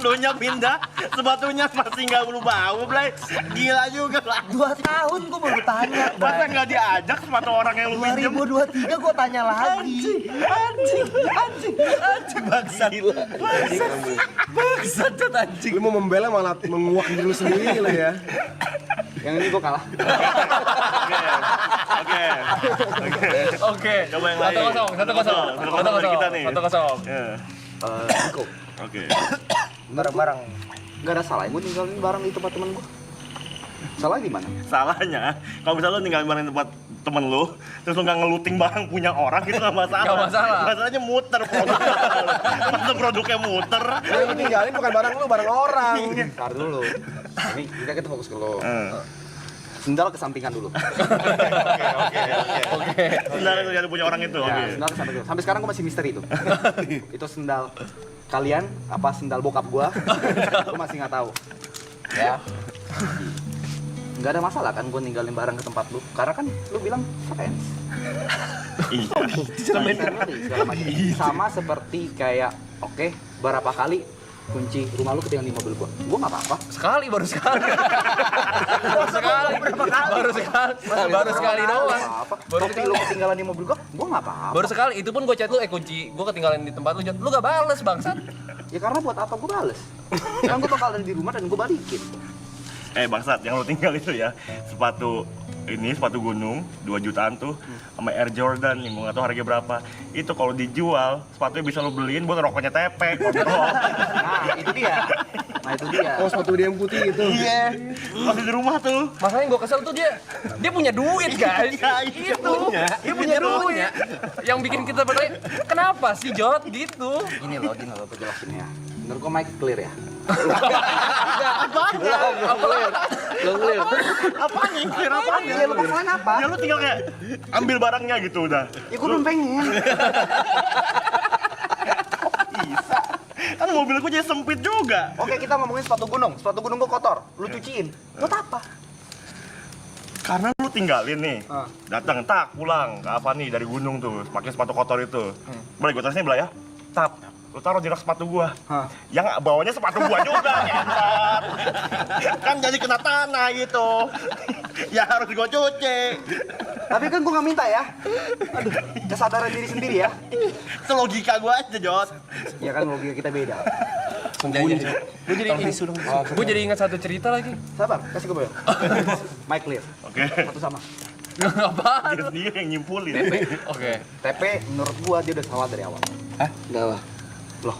lu nya pindah, sepatunya masih nggak berubah, Blay. Gila juga lah. 2 tahun gua baru tanya. Masa nggak diajak sepatu orang yang lu pinjem? 2023 gua tanya lagi. Bangsat. Bangsat anjing. Lu mau membela malah menguak diri lu sendiri lu ya. Yang ini gua kalah. Oke. Oke. Coba yang lain. 1-0. Kita nih. 1-0. Ya. Niko, Oke. Bareng-bareng. nggak ada salah gua tinggalin barang di tempat teman gua. Salah di mana? Salahnya, kalau misalnya lu ninggalin barang di tempat temen lu, terus lu nggak ngeluting barang punya orang, itu nggak masalah. Nggak masalah. Masalahnya muter produknya. Masa produknya muter. Yang lu tinggalin bukan barang lu, barang orang. Ntar dulu. Ini kita fokus ke lo. Eh. Sendal kesampingan dulu. Oke. Sendal itu yang punya orang itu. Oke. Ya, sendal kesampingan dulu. Sampai sekarang gua masih misteri itu. Itu sendal kalian apa sendal bokap gua? Gua masih nggak tahu. Ya. Nggak ada masalah kan gua ninggalin barang ke tempat lu. Karena kan lu bilang friends. Iya. Segala macam. Sama seperti kayak oke, berapa kali kunci rumah lu ketinggalan di mobil gua. Gua nggak apa-apa. Baru sekali. Baru sekali doang. Apa? Baru Topi lu ketinggalan di mobil gua nggak apa-apa. Baru sekali, itu pun gue chat lu, kunci gue ketinggalan di tempat lu, chat lu gak bales bangsat. Ya karena buat apa gua bales? Kan gua bakal ada di rumah dan gua balikin. Bangsat, yang lu tinggal itu ya, sepatu gunung 2 jutaan tuh sama Air Jordan nih, nggak tahu harga berapa. Itu kalau dijual, sepatunya bisa lu beliin buat rokoknya Tepe, kontrol. Nah, itu dia. Oh, sepatu dia yang putih itu. Iya. Masih di rumah tuh. Masalahnya gue kesel tuh dia punya duit guys. Itu dia punya duit. Yang bikin kita bertanya, kenapa sih Jot gitu? Gini loh, gua jelasin ya. Menurut gua mic clear ya. Apaan nih? Clear apaan ya? Ya lu masalahnya apa? Ya lu tinggal kayak ambil barangnya gitu udah. Ya gua belum pengen. Bisa. Kan mobil gua jadi sempit juga. Oke, kita ngomongin sepatu gunung. Sepatu gunung gua kotor. Lu cuciin. Buat apa? Karena lu tinggalin nih. Datang, tak pulang ke Avani dari gunung tuh, pakai sepatu kotor itu. Boleh gue taruh sini belah ya? Tap, lu taruh di rak sepatu gua. Yang bawahnya sepatu gua juga, ngentot. Kan jadi kena tanah gitu. Ya harus gua cuci. Tapi kan gue nggak minta ya. Aduh, kesadaran diri sendiri ya. Itu logika gua aja, Jot. Ya kan logika kita beda. Gue jadi ingat satu cerita lagi. Sabar, kasih gue boyo. Mic clear. Oke. Satu sama. Apaan? Dia sendiri yang nyimpulin. Oke. TP menurut gua dia udah salah dari awal. Enggak lah. Loh,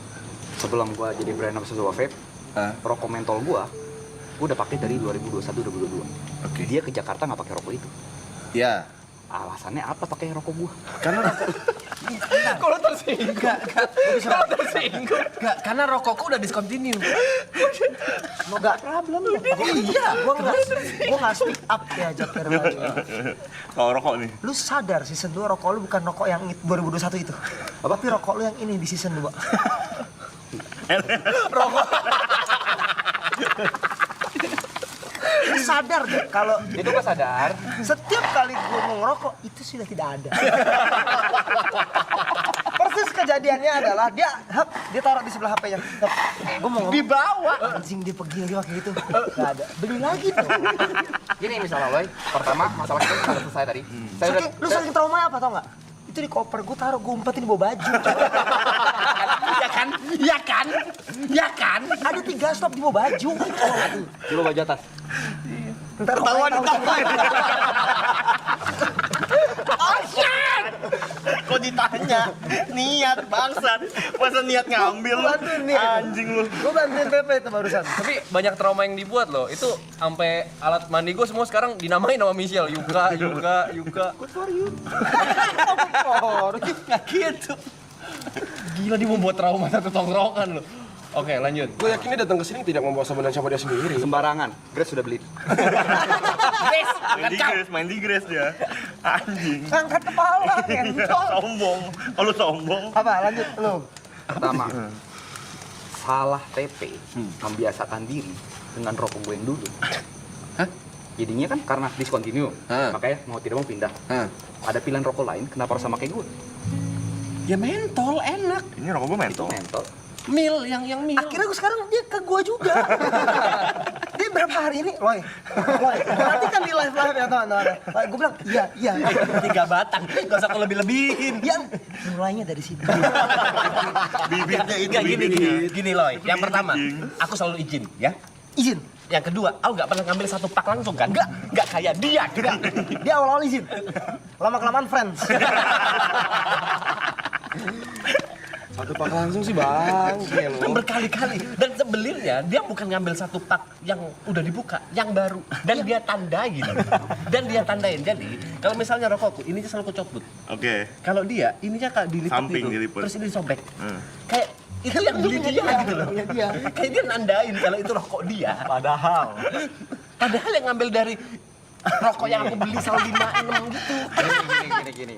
sebelum gua jadi brand ambassador vape, rokok mentol gua udah pakai dari 2021-2022. Oke. Dia ke Jakarta nggak pakai rokok itu. Ya. Alasannya apa pakai rokok gua? Kalau tersinggung. Kalau tersinggung. Enggak, karena rokokku udah discontinue. Enggak problem. Iya, gua nggak speak up ya Jacker. Kalau rokok nih. Lu sadar season 2 rokok lu bukan rokok yang 2021 itu. Tapi rokok lu yang ini di season 2. Lu sadar deh kalau Itu gua sadar. setiap kali gua mau ngerokok itu sudah tidak ada. Persis kejadiannya adalah dia taruh di sebelah HP-nya. Gua mau dibawa. Anjing dia pergi lagi pakai itu. Enggak ada. Beli lagi tuh. Gini misalnya Loy, pertama masalah kita sudah selesai tadi. Saya udah, Lu saking trauma apa tau nggak? Itu di koper gua taruh, gua umpetin di bawah baju. Ya kan? Ada 3 stop di bawah baju. coba baju atas. Ntar ketahuan Kok ditanya? Niat bangsat. Masa niat ngambil lu? Bantuin nih. Anjing lu. Gua bantuin Pepe itu barusan. Tapi banyak trauma yang dibuat loh. Itu sampai alat mandi gue semua sekarang dinamain nama Michelle. Yuka. Good for you. Nggak gitu. Gila dia membuat trauma satu tongkrongan loh. Oke, lanjut. Gue yakin dia datang ke sini tidak membawa sabun dan shampoo dia sendiri. Sembarangan. Grace sudah beli. Main di Grace dia. Anjing. Angkat kepala, ngentot. Sombong. Oh, lu sombong. Apa? Lanjut lu. Pertama, salah TP membiasakan diri dengan rokok gue yang dulu. Jadinya kan karena discontinue, makanya mau tidak mau pindah. Ada pilihan rokok lain, kenapa harus sama kayak gue? Ya mentol enak. Ini rokok gue mentol. Mentol. Mil yang mil. Akhirnya gue sekarang dia ke gua juga. Dia berapa hari ini? Loy, nanti kan di live ya teman-teman. Gue bilang, iya. 3 batang. Gak usah lebih-lebihin. Yang mulainya dari situ. Bibitnya itu Enggak bibitnya. gini Loy. Yang pertama, aku selalu izin ya. Izin. Yang kedua, aku nggak pernah ngambil 1 pak langsung kan? Nggak kayak dia. Dia awal-awal izin. Lama-kelamaan friends. 1 pak langsung sih bang. Dan berkali-kali. Dan sebelumnya dia bukan ngambil 1 pak yang udah dibuka, yang baru. Dan dia tandain. Jadi kalau misalnya rokokku, ininya selalu kucopot. Oke. Kalau dia, ininya kayak dilipat Samping gitu. dilipet. Terus ini disobek. Kayak itu yang beli dia gitu loh. Kayak dia nandain kalau itu rokok dia. Padahal yang ngambil dari rokok yang aku beli selalu 5-6 gitu. Gini.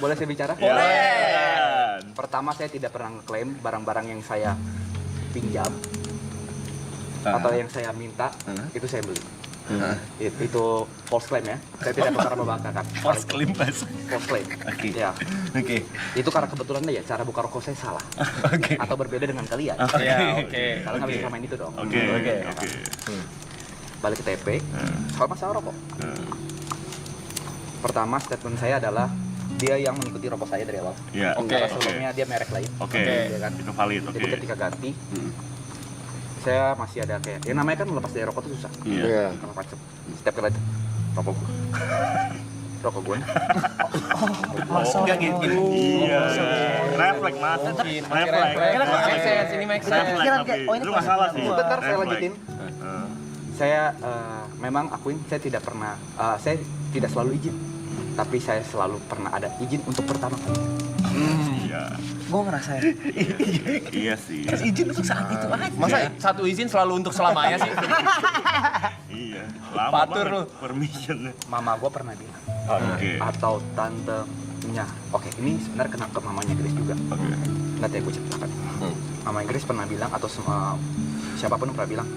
Boleh saya bicara? Boleh. Pertama, saya tidak pernah ngeklaim barang-barang yang saya pinjam atau yang saya minta itu saya beli. Itu false claim ya. Saya tidak pernah membanggakan. False claim pas. False claim. Oke. Ya. Oke. Itu karena kebetulan ya cara buka rokok saya salah. Oke. Atau berbeda dengan kalian. Ya, oke. Kalian nggak bisa main itu dong. Oke. Balik ke TP. Soal masalah rokok. Pertama statement saya adalah dia yang mengikuti rokok saya dari awal. Iya. Karena sebelumnya dia merek lain. Oke. Ya kan? Itu valid. Oke. Jadi ketika ganti, saya masih ada kayak, ya namanya kan melepas dari rokok itu susah. Iya. Kalau macet, setiap kali aja, rokok gue. Rokok gue. Enggak gini. Iya. Refleks mas. Refleks. Make sense, ini make sense. Pikiran kayak, oh ini Lu nggak salah sih. Bentar, saya Refleks. lanjutin. Saya memang akuin saya tidak pernah, saya tidak selalu izin. Tapi saya selalu pernah ada izin untuk pertama kali. Iya. Gue ngerasain. Iya sih. Izin untuk saat itu aja. Masa satu izin selalu untuk selamanya sih? Iya. Lama Patur banget lu. permission. Mama gue pernah bilang, Oke. atau tantenya. Oke, ini sebenarnya kena ke mamanya Grace juga. Oke. Nanti aku ceritakan. Mama Grace pernah bilang, atau siapapun pernah bilang,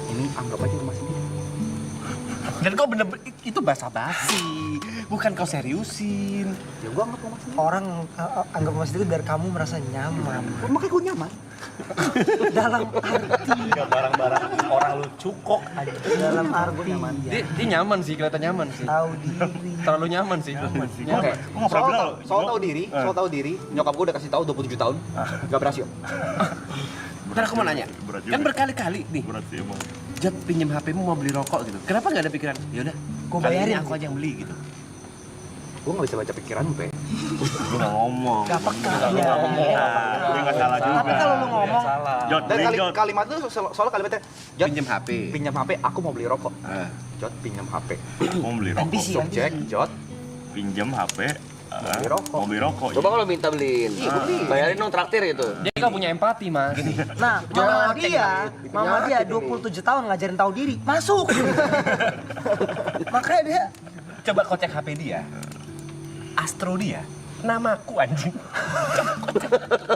ini anggap aja rumah sendiri. Dan kau bener itu basa-basi, bukan kau seriusin. Ya gua anggap lu masih. Orang anggap mas itu biar kamu merasa nyaman. Makanya gua nyaman. Dalam arti. Barang-barang orang lu cukok aja. Dalam arti. Dia nyaman sih, kelihatan nyaman sih. Tahu diri. Terlalu nyaman sih. Oke. Gua nggak pernah bilang loh. Soal tahu diri, nyokap gua udah kasih tahu 27 tahun. Gak berhasil. Ntar aku mau nanya, Berat juga. kan berkali-kali nih, Berat sih emang. Jat pinjem HP-mu mau beli rokok gitu. Kenapa nggak ada pikiran? Yaudah, Gua kali ini bayarin. aku aja yang beli gitu. Gua nggak bisa baca pikiran lu, Pe. Gua nggak ngomong. Gak peka. Gua nggak ngomong. Dia nggak salah juga. Tapi kalau lu ngomong, Jod, Dan beli Jod. kalimat itu soal kalimatnya Jod, Pinjem HP. pinjam HP, aku mau beli rokok. Ah. Jod, pinjam HP. Mau beli rokok. ambisi, Subjek, Jod, Pinjam HP. beli rokok. Mau beli rokok. Coba kalau minta beliin. Bayarin dong traktir gitu. Dia nggak punya empati, Mas. Nah, mama dia 27 tahun ngajarin tahu diri, masuk. Makanya dia Coba kau cek HP dia, Astro dia, namaku anjing.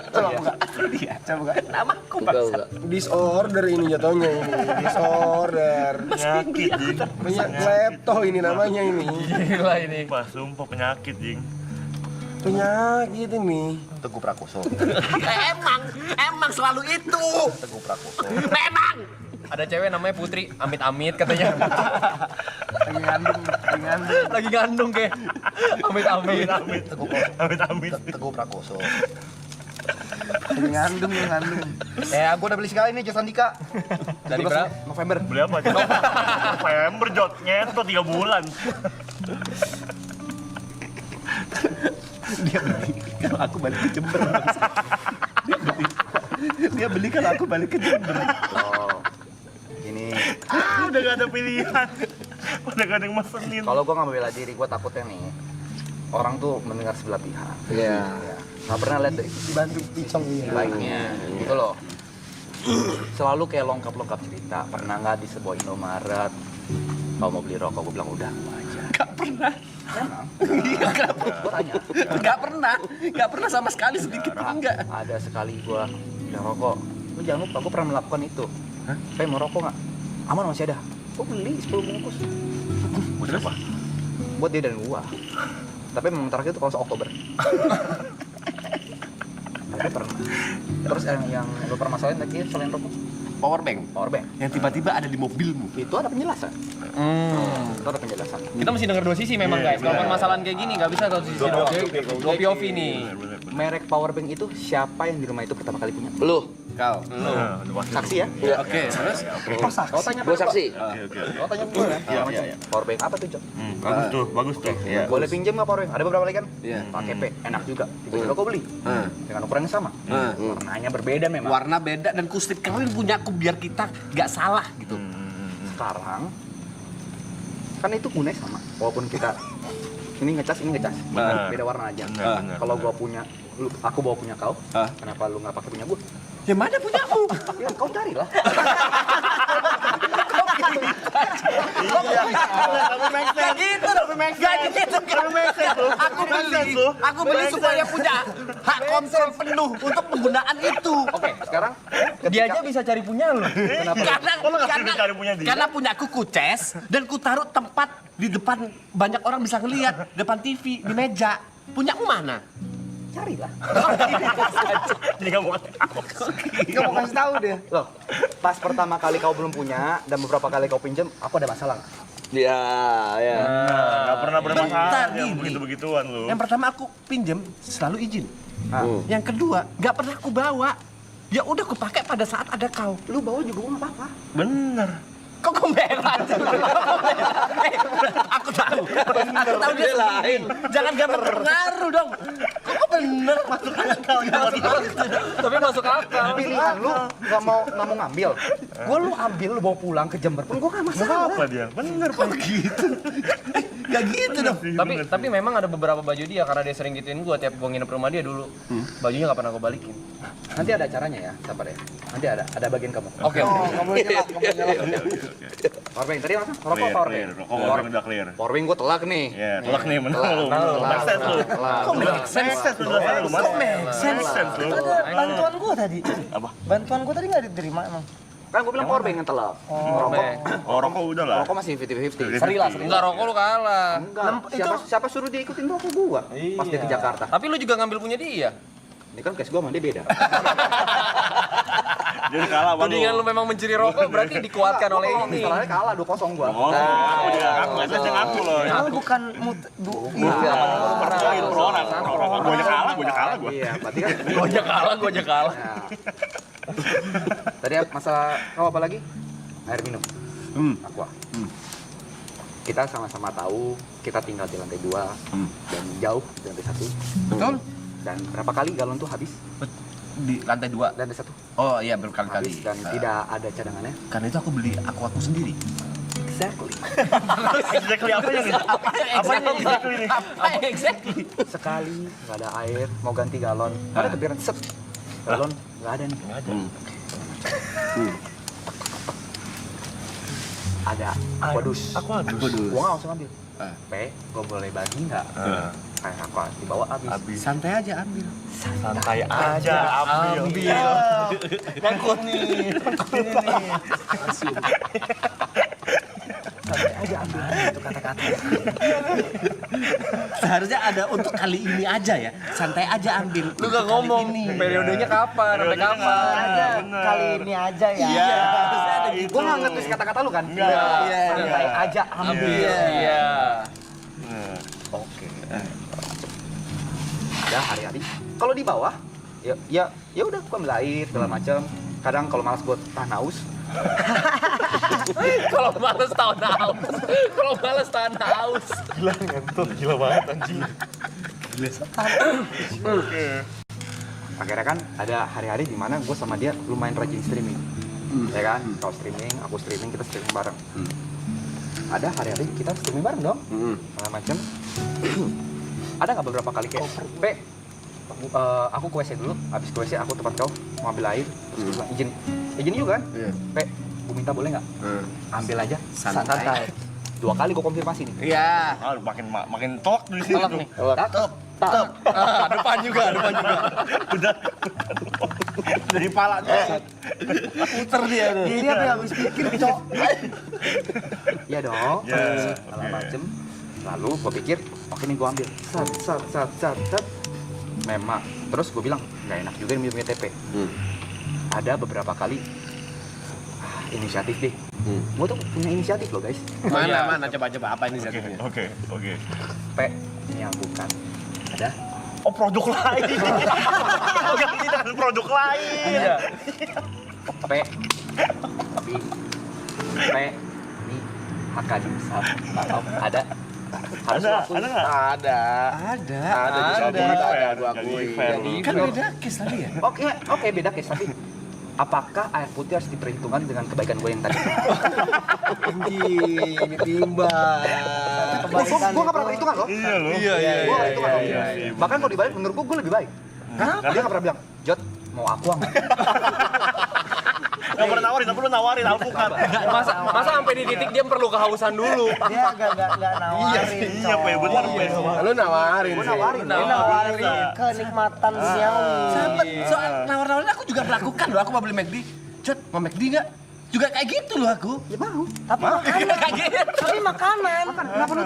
Coba buka Astro dia, coba buka namaku Enggak, bangsa. enggak. Disorder ini jatuhnya ini. Disorder. Penyakit, Jing. Punya klepto ini namanya ini. Gila ini. Wah, sumpah penyakit, Jing. Penyakit ini. Teguh Prakoso. Emang selalu itu. Teguh Prakoso. Memang. Ada cewek namanya Putri, amit-amit katanya. Lagi ngandung kayak. Amit-amit. Amit-amit. Teguh Prakoso. ngandung. Gua udah beli sekali nih Jas Andika. Dari berapa? November. Beli apa, Jod? November, Jod. Nyetot 3 bulan. Kalau aku balik ke Jember. Dia beli kalau aku balik ke Jember. Oh. Ini Udah gak ada pilihan. Udah gak ada yang mesenin. kalau gua nggak membela diri, gua takutnya nih orang tuh mendengar sebelah pihak. Iya. Ya. Nggak pernah lihat dari sisi Bantu picong ini. baiknya, gitu loh. Selalu kayak lengkap cerita. Pernah nggak di sebuah Indomaret kalau mau beli rokok, gua bilang udah gua aja. Gak pernah. Emang? Iya, gak pernah. Gua tanya. Gak pernah sama sekali sedikit pun enggak. Ada sekali gua bilang rokok, lu jangan lupa gua pernah melakukan itu. Kayak mau rokok nggak? Aman masih ada. Gua beli 10 bungkus. Buat apa? Buat dia dan gua. Tapi memang terakhir itu kalau Oktober. Tapi pernah. Terus yang lu pernah masalahin lagi selain rokok? Power bank Power bank. yang tiba-tiba ada di mobilmu. Itu ada penjelasan. Itu ada penjelasan. Kita mesti denger dua sisi memang guys. Kalau masalah kayak gini nggak bisa kalau sisi dua POV nih. Merek power bank itu siapa yang di rumah itu pertama kali punya? Lu. Kau. Nah, udah pasti. Saksi ya? Iya. Oke, terus Kau tanya Gue saksi. Oke. Kau tanya gue kan? Iya, Macam iya. power bank apa tuh, Jok? Bagus tuh, bagus tuh. Iya. Boleh pinjam nggak power bank? Ada beberapa lagi kan? Iya. Pakai P, enak juga. Tiba-tiba kau beli dengan ukuran yang sama. Warnanya berbeda memang. warna beda dan kustik kalian punya aku biar kita nggak salah gitu. Sekarang kan itu gunanya sama. Walaupun kita ini ngecas, ini ngecas. Benar. Beda warna aja. Benar. Kalau gua punya, aku bawa punya kau, Ah. kenapa lu nggak pakai punya gua? Yang mana punyamu? Ya kau carilah. Gak gitu dong, gak gitu. Aku beli supaya punya hak kontrol penuh untuk penggunaan itu. Oke, sekarang Dia aja bisa cari punya lu. Cari punya dia. Karena punya aku kuces dan ku taruh tempat di depan banyak orang bisa ngelihat depan TV di meja. Punyamu mana? carilah. Jadi nggak mau Gak mau kasih tahu deh. Loh, pas pertama kali kau belum punya dan beberapa kali kau pinjam, aku ada masalah nggak? Ya, ya. nggak pernah Bentar, bermasalah yang Dini. begitu-begituan lu. Yang pertama aku pinjem selalu izin. Ah. Yang kedua nggak pernah aku bawa. Ya udah aku pakai pada saat ada kau. Lu bawa juga gua nggak apa-apa. Bener. Kok membela? Aku tahu. Aku tahu dia lain. Jangan gambar terpengaruh dong. Kok bener masuk akal? Tapi masuk akal. Pilihan lu nggak mau ngambil. Gua lu ambil, lu bawa pulang ke Jember pun gua nggak masalah. Apa dia? Bener, Pak. Gitu. Gak gitu dong. Tapi memang ada beberapa baju dia karena dia sering gituin gua tiap gua nginep rumah dia dulu. Bajunya nggak pernah gua balikin. Nanti ada acaranya ya, sabar ya. Nanti ada bagian kamu. Oke. Nggak boleh nyelak, nggak boleh nyelak. Powerbank tadi apa? Rokok Clear, powerbank. clear. Rokok powerbank udah clear. Powerbank gua telak nih. Ya, telak nih, menang lu. Telak, Make sense lu. telak. Kok make sense? Make sense lu dasar lu, Mas. Kok make sense? Make sense lu. Ada bantuan gua tadi. Apa? Bantuan gua tadi nggak diterima emang. Kan gue bilang powerbank yang telap. Rokok, Oh, rokok udah lah. rokok masih 50-50. Seri lah, seri. Enggak, rokok lu kalah. Enggak. Siapa suruh dia ikutin rokok gua? Pas dia ke Jakarta. Tapi lu juga ngambil punya dia. Ini kan case gua sama dia beda. Jadi kalah sama Tudingan lu memang mencuri rokok berarti dikuatkan oleh ini. Masalahnya kalah 2-0 gua. Oh, aku juga ngaku, saya ngaku loh. Oh, bukan Perjuangin perorangan, orang gue aja kalah gue. Iya, berarti kan Gua aja kalah. Nah. Tadi masalah kau apa lagi? Air minum. Aqua. Kita sama-sama tahu kita tinggal di lantai 2 dan jauh di lantai 1. Betul? Dan berapa kali galon tuh habis? Di lantai 2. Lantai 1 Oh iya, habis berkali-kali. dan tidak ada cadangannya. Karena itu aku beli aku sendiri. Exactly. Exactly apa ya nih? Apa yang exactly nih? Apa exactly? Sekali nggak ada air, mau ganti galon, ada kepikiran set galon nggak ada nih. Ada aquadus. Gua nggak usah ngambil. Gua boleh bagi nggak? Kayak aqua dibawa habis. Santai aja ambil. Santai aja, ambil. Nyangkut nih. santai aja ambil itu kata-kata. Seharusnya ada untuk kali ini aja ya. Santai aja ambil. Lu gak ngomong periodenya kapan, sampai kapan. Ada kali ini aja ya. Iya. Gua nggak ngetis kata-kata lu kan? Santai aja ambil. Iya. Oke. Ada hari-hari. Kalau di bawah, ya udah gua ambil air segala macam. Kadang kalau malas buat tahan haus, Kalau males tahan haus. Gila ngentot, gila banget anjing. akhirnya kan ada hari-hari di mana gue sama dia lumayan rajin streaming, ya kan? Kau streaming, aku streaming, kita streaming bareng. Ada hari-hari kita streaming bareng dong, segala macam. Ada nggak beberapa kali kayak, aku ke WC dulu, habis ke WC aku tempat kau mau ambil air, terus gue bilang izin juga kan? Gue minta boleh nggak? Ambil aja, santai. 2 kali gue konfirmasi nih. Iya. Ah, makin tolak di sini. Tolak nih. Tak. Depan juga. Udah. Dari pala tuh. Puter dia tuh. Ini apa yang habis pikir, Cok? Iya dong. Ya, Segala oke. macem. Lalu gue pikir, oke nih gue ambil. Sat. Memang. Terus gue bilang, nggak enak juga minum TP. Ada beberapa kali inisiatif deh. Gue tuh punya inisiatif loh guys. Mana coba apa ini inisiatifnya? Oke. Ini yang bukan. Ada. Oh, produk lain. Ganti dengan produk lain. Iya. Tapi ini hak besar. Ada. Harus lakuin. Ada nggak? Ada. Gua Jadi akui. fair. Kan beda case tadi ya. Oke, beda case tapi apakah air putih harus diperhitungkan dengan kebaikan gue yang tadi? Anjing, ini timbang. Gue gak pernah perhitungan loh. Iya loh. Iya. Gue gak perhitungan loh. iya. Bahkan kalau dibalik menurut gue lebih baik. Dia gak pernah bilang, Jod, mau aku nggak? Nggak pernah nawarin alpukat. Masa sampai di titik dia perlu kehausan dulu. Dia nggak nawarin, Iya, Pe, bener, Pe. Lu nawarin Gue sih. nawarin. Dia nawarin kenikmatan siang. Sempet soal nawar-nawarin aku juga melakukan loh. Aku mau beli McD. Jod, mau McD nggak? Juga kayak gitu loh aku. Ya mau. Tapi makanan. Tapi makanan. Kenapa lu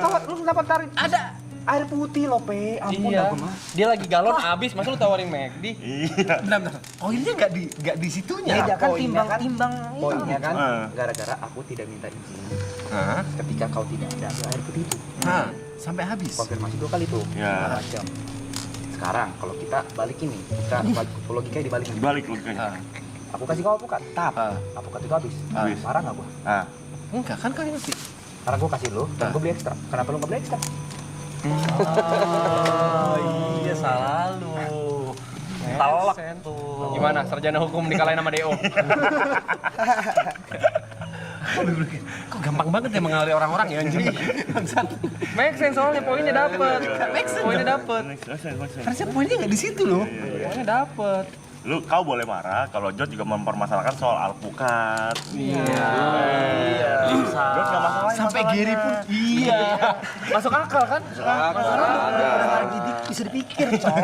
tawarin? Ada. Air putih loh, Pe. Ampun, Iya. aku mah. Dia lagi galon habis, masa lu tawarin McD? Iya. Benar. Koinnya nggak di situnya. Beda kan Poinnya kan- timbang Poinnya kan, Ah. gara-gara aku tidak minta izin Hah? ketika kau tidak ada air putih itu. Hah? Sampai habis. Konfirmasi 2 kali tuh. Ya. Macam. Sekarang kalau kita balik ini, kita logikanya dibalik nih. Dibalik logikanya. Aku kasih kau apukat, Ah. apukat itu habis. Habis. Marah nggak gua? Ah. Enggak kan kau ngerti. Karena gua kasih lu, dan gua beli ekstra. Kenapa lu nggak beli ekstra? Iya, salah lu. Talak tuh. Gimana sarjana hukum dikalahin sama DO? Kok gampang banget ya mengalir orang-orang ya anjing. Make sense soalnya poinnya dapet. Poinnya dapet. Harusnya poinnya nggak di situ loh. Poinnya dapet. Kau boleh marah kalau Jod juga mempermasalahkan soal alpukat. Iya. Jod nggak masalah. Sampai Giri pun Iya. Masuk akal kan? Udah lagi bisa dipikir, Cok.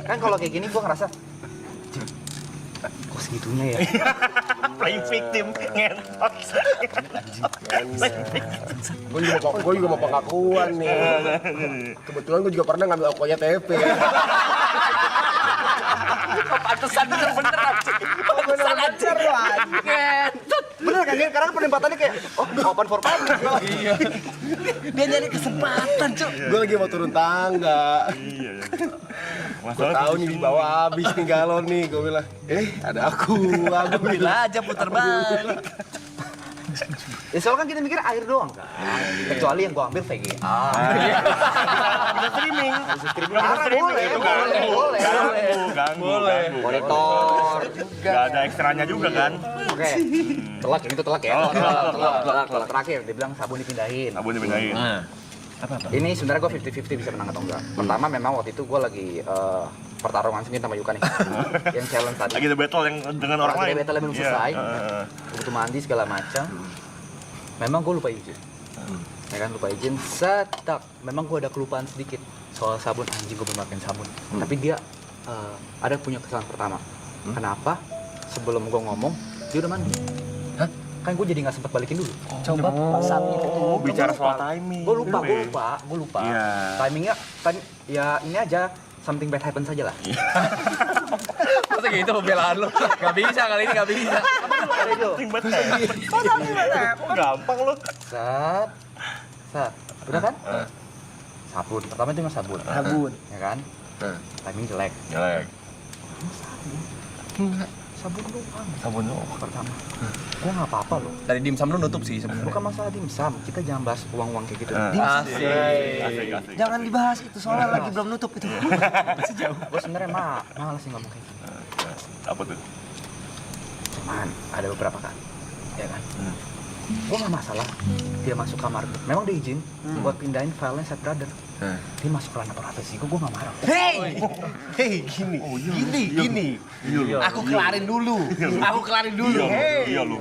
Kan kalau kayak gini gua ngerasa, kok segitunya ya? Playing victim, ngentot. Gue juga mau pengakuan nih. Kebetulan gue juga pernah ngambil okonya TP. Pantesan bener-bener anjing. Pantesan anjing. Ngentot. Bener kan, karena penempatannya kayak, open for public. Iya. Dia nyari kesempatan, Cuk. Gue lagi mau turun tangga. Iya. Gue tahu nih di bawah habis nih galon nih. Gue bilang, ada aku Bila aja putar balik. Ya soalnya kan kita mikir air doang kan. Kecuali yang gua ambil VGA. Bisa streaming. Boleh. Ganggu. Monitor. Gak ada ekstranya juga kan. Oke. Telak itu telak ya. Telak. Terakhir dia bilang sabun dipindahin. Sabun dipindahin. Ini sebenarnya gue 50-50 bisa menang atau enggak. Pertama memang waktu itu gue lagi pertarungan sengit sama Yuka nih. Yang challenge tadi. Lagi ada battle yang dengan orang Lagi lain. ada battle yang belum Iya, selesai. Butuh mandi segala macam. Memang gue lupa izin. Ya kan lupa izin. Setak. Memang gue ada kelupaan sedikit soal sabun. Anjing gue belum pakai sabun. Tapi dia ada punya kesalahan pertama. Kenapa? Sebelum gue ngomong dia udah mandi. Kan gue jadi nggak sempat balikin dulu. Coba saat itu tuh. Bicara soal timing. Gue lupa. Iya. Timingnya kan ya ini aja something bad happen saja lah. Masa gitu pembelaan lu? Gak bisa kali ini, gak bisa. Ada itu. Gampang lu. Set. Udah kan? Sabun. Pertama itu mas sabun. Ya kan? Timing jelek. Sabun doang. Sabun lu. Pertama. Gua nggak apa-apa loh. Dari dimsum lu nutup sih sebenarnya. Bukan masalah dimsum. Kita jangan bahas uang-uang kayak gitu. Asik. Jangan dibahas itu, soalnya lagi belum nutup itu. Gue sebenarnya malas sih ngomong kayak gitu. Apa tuh? Cuman ada beberapa kan. Ya kan? Gue nggak masalah. Dia masuk kamar. Memang dia izin buat pindahin filenya Set Brother. Dia masuk ranah privasi gue nggak marah. Hei, gini. Aku kelarin dulu. Iya lu.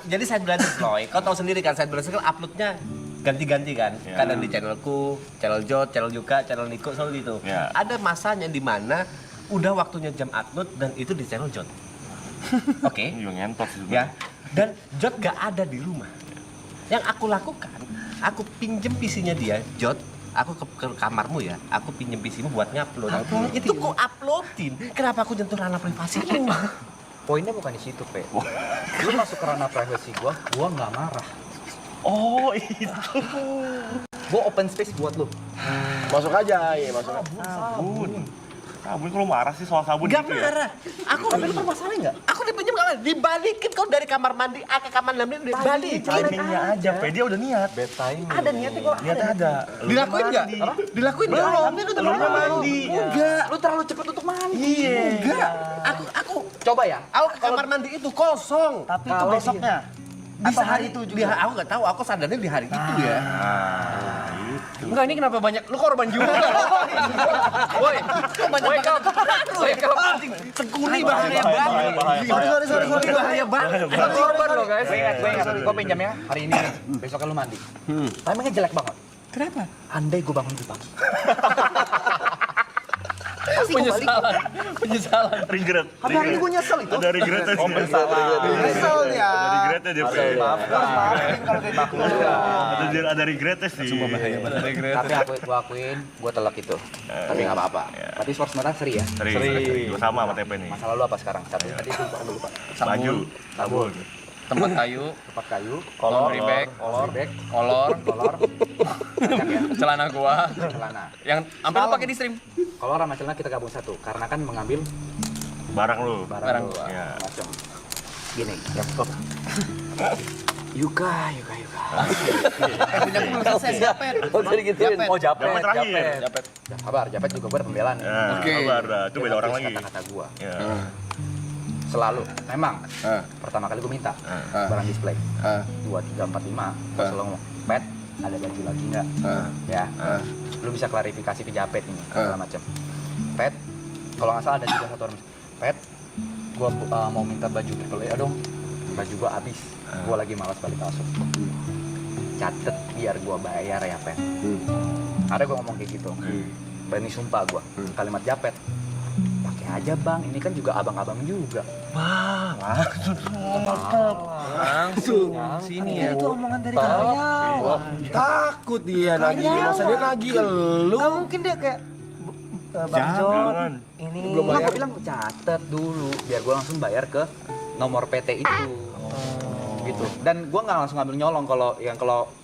Jadi Side Brothers Loy, kau tahu sendiri kan Side Brothers kan uploadnya ganti-ganti kan. Kadang di channelku, channel Jod, channel Yuka, channel Niko, selalu gitu. Ya. Ada masanya di mana udah waktunya jam upload dan itu di channel Jod. Oke. Iya ngentot sih. Ya. Dan Jod gak ada di rumah. Yang aku lakukan, aku pinjem PC-nya dia, Jod. Aku ke kamarmu ya, aku pinjem PC-mu buat ngupload. Itu ku uploadin. Kenapa aku nyentuh ranah privasi lu? Poinnya bukan di situ, Pe. Lu masuk ke ranah privasi gua nggak marah. Oh itu. Gua open space buat lu. Masuk aja, ya masuk. Sabun kalau marah sih soal sabun Gak gitu marah. ya. Aku permasalahan nggak? Aku dipinjam kamar, dibalikin kau dari kamar mandi ke kamar mandi dibalik. Timingnya aja, Pe. Dia udah niat. Ada niatnya gua. Niatnya ada. Dilakuin nggak? Dilakuin nggak? Tapi lu udah mandi. Enggak. Lu terlalu cepet untuk mandi. Iya. Enggak. Aku Coba ya. aku ke kamar mandi itu kosong. Tapi itu besoknya. Bisa hari itu juga. Aku nggak tahu. Aku sadarnya di hari itu ya. Enggak, ini kenapa banyak? Lu korban juga. Woi, wake up. Anjing, seguni bahaya banget. Sorry. Bahaya banget. Korban lo guys. Gue ingat, gue pinjamnya hari ini nih. Besoknya lu mandi. Timingnya jelek banget. Kenapa? Andai gue bangun di pagi. Penyesalan. Regret. Hari ini gue nyesel itu. Ada regretnya sih. Kesel dia. Ada regretnya dia, Pe. Maafin kalau kayak gitu. Ada regretnya sih. Tapi gue akuin, gue telak itu. Tapi nggak apa-apa. Tapi sport sebenarnya seri ya. Sering. Gue sama sama TP nih. Masalah lu apa sekarang? Satu tadi itu gue lupa. Baju. Sabun, Tempat kayu, tempat kayu, laundry bag, bag, kolor, kolor, banyak ya, celana gua. celana. Yang sampai lu pakai di stream. Kolor sama celana kita gabung satu, karena kan mengambil Barang lu. Barang lu, gua. Iya. macam gini. Ya, stop. Yuka. Punya aku belum selesai siapa? Oh, jadi gituin. Oh, Japet. Japet terakhir. Japet. Kabar, Japet juga gue ada pembelaan nih. Ya, kabar dah. Itu beda orang lagi. Kata-kata gua. Ya. Selalu, memang. Pertama kali gue minta barang display. 2, 3, 4, 5. Gue selalu ngomong, Pet, ada baju lagi nggak? Ya, lu bisa klarifikasi ke Japet ini, segala macam. Pet, kalau nggak salah ada juga satu orang. Pet, gue mau minta baju triple A dong. Baju gue habis. Gue lagi malas balik masuk. Catet biar gue bayar ya, Pet. Ada gue ngomong kayak gitu. Berani sumpah gue. Kalimat Japet. Pakai aja bang, ini kan juga abang-abang juga. Langsung sini ya. Itu omongan dari karyawan. Takut dia lagi, masa dia lagi lu. Nggak mungkin dia kayak Bang John, Jangan. ini Belum Enggak, bayar. gue bilang catet dulu biar gue langsung bayar ke nomor PT itu. Gitu. Dan gue nggak langsung ngambil nyolong kalau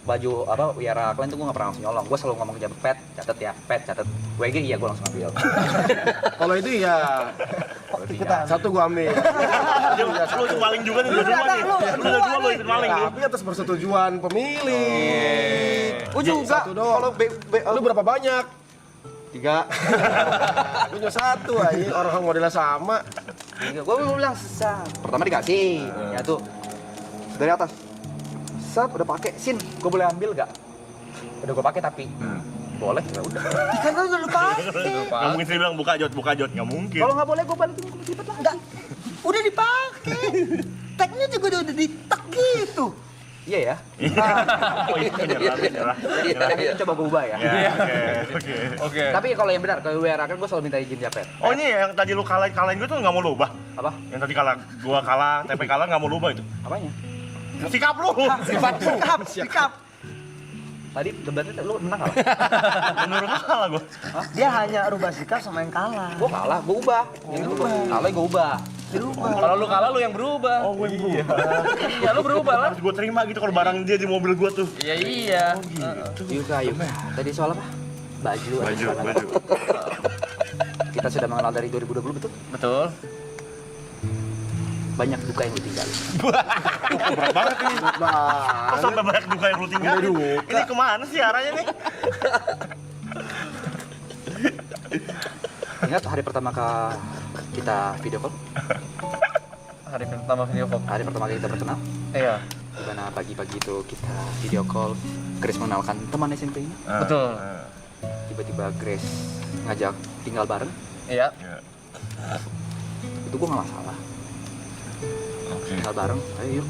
baju apa Wiara Klan tuh gue nggak pernah langsung nyolong. Gue selalu ngomong ke Jabat, Pet, catet ya, Pet, catet. WG iya gue langsung ambil. Kalau itu ya ikutan. satu gua ambil. Lu itu maling juga nih, dua-dua nih. Lu dua-dua lu itu maling lu. Tapi atas persetujuan pemilik. Gue juga. Satu doang. Kalau Lu berapa banyak? 3. Gue cuma satu aja, orang modelnya sama. Gue bilang sesat. Pertama dikasih, ya tuh dari atas. Sat udah pakai, sin, gue boleh ambil gak? Udah gue pakai tapi boleh ya udah. Kan kan udah lupa. Nggak mungkin sih bilang buka jod, nggak mungkin. Kalau nggak boleh gue balikin ke lipat lah. Enggak. Udah dipakai. Tagnya juga udah ditek gitu. Iya ya. Oh iya, nyerah. Tapi coba gue ubah ya. Ya, oke. Oke. Tapi kalau yang benar, kalau WR kan gue selalu minta izin Japet. Oh ini yang tadi lu kalahin gue tuh nggak mau lu ubah. Apa? Yang tadi gua kalah, TP kalah nggak mau lu ubah itu. Apanya? Sikap lu. Sikap. Tadi debatnya lu menang kalah? Menurut lu kalah gua. Dia hanya rubah sikap sama yang kalah. Gue kalah, gue ubah. Yang itu kalah gue ubah. Dirubah. Kalau lu kalah lu yang berubah. Oh gue iya. Iya lu berubah lah. Harus gua terima gitu kalau barang dia di mobil gua tuh. Iya iya. Yuka. Tadi soal apa? Baju. Baju. Kita sudah mengenal dari 2020 betul? Betul. Banyak duka yang ditinggalin. Berat banget ini. Kok sampai banyak duka yang lu tinggalin? Ini kemana sih arahnya nih? Ingat hari pertama kita video call? Hari pertama video call. Hari pertama kali kita berkenal? Iya. Dimana pagi-pagi itu kita video call, Grace mengenalkan teman SMP ini. Betul. Tiba-tiba Grace ngajak tinggal bareng. Iya. Itu gue gak masalah. Tinggal bareng, ayo yuk.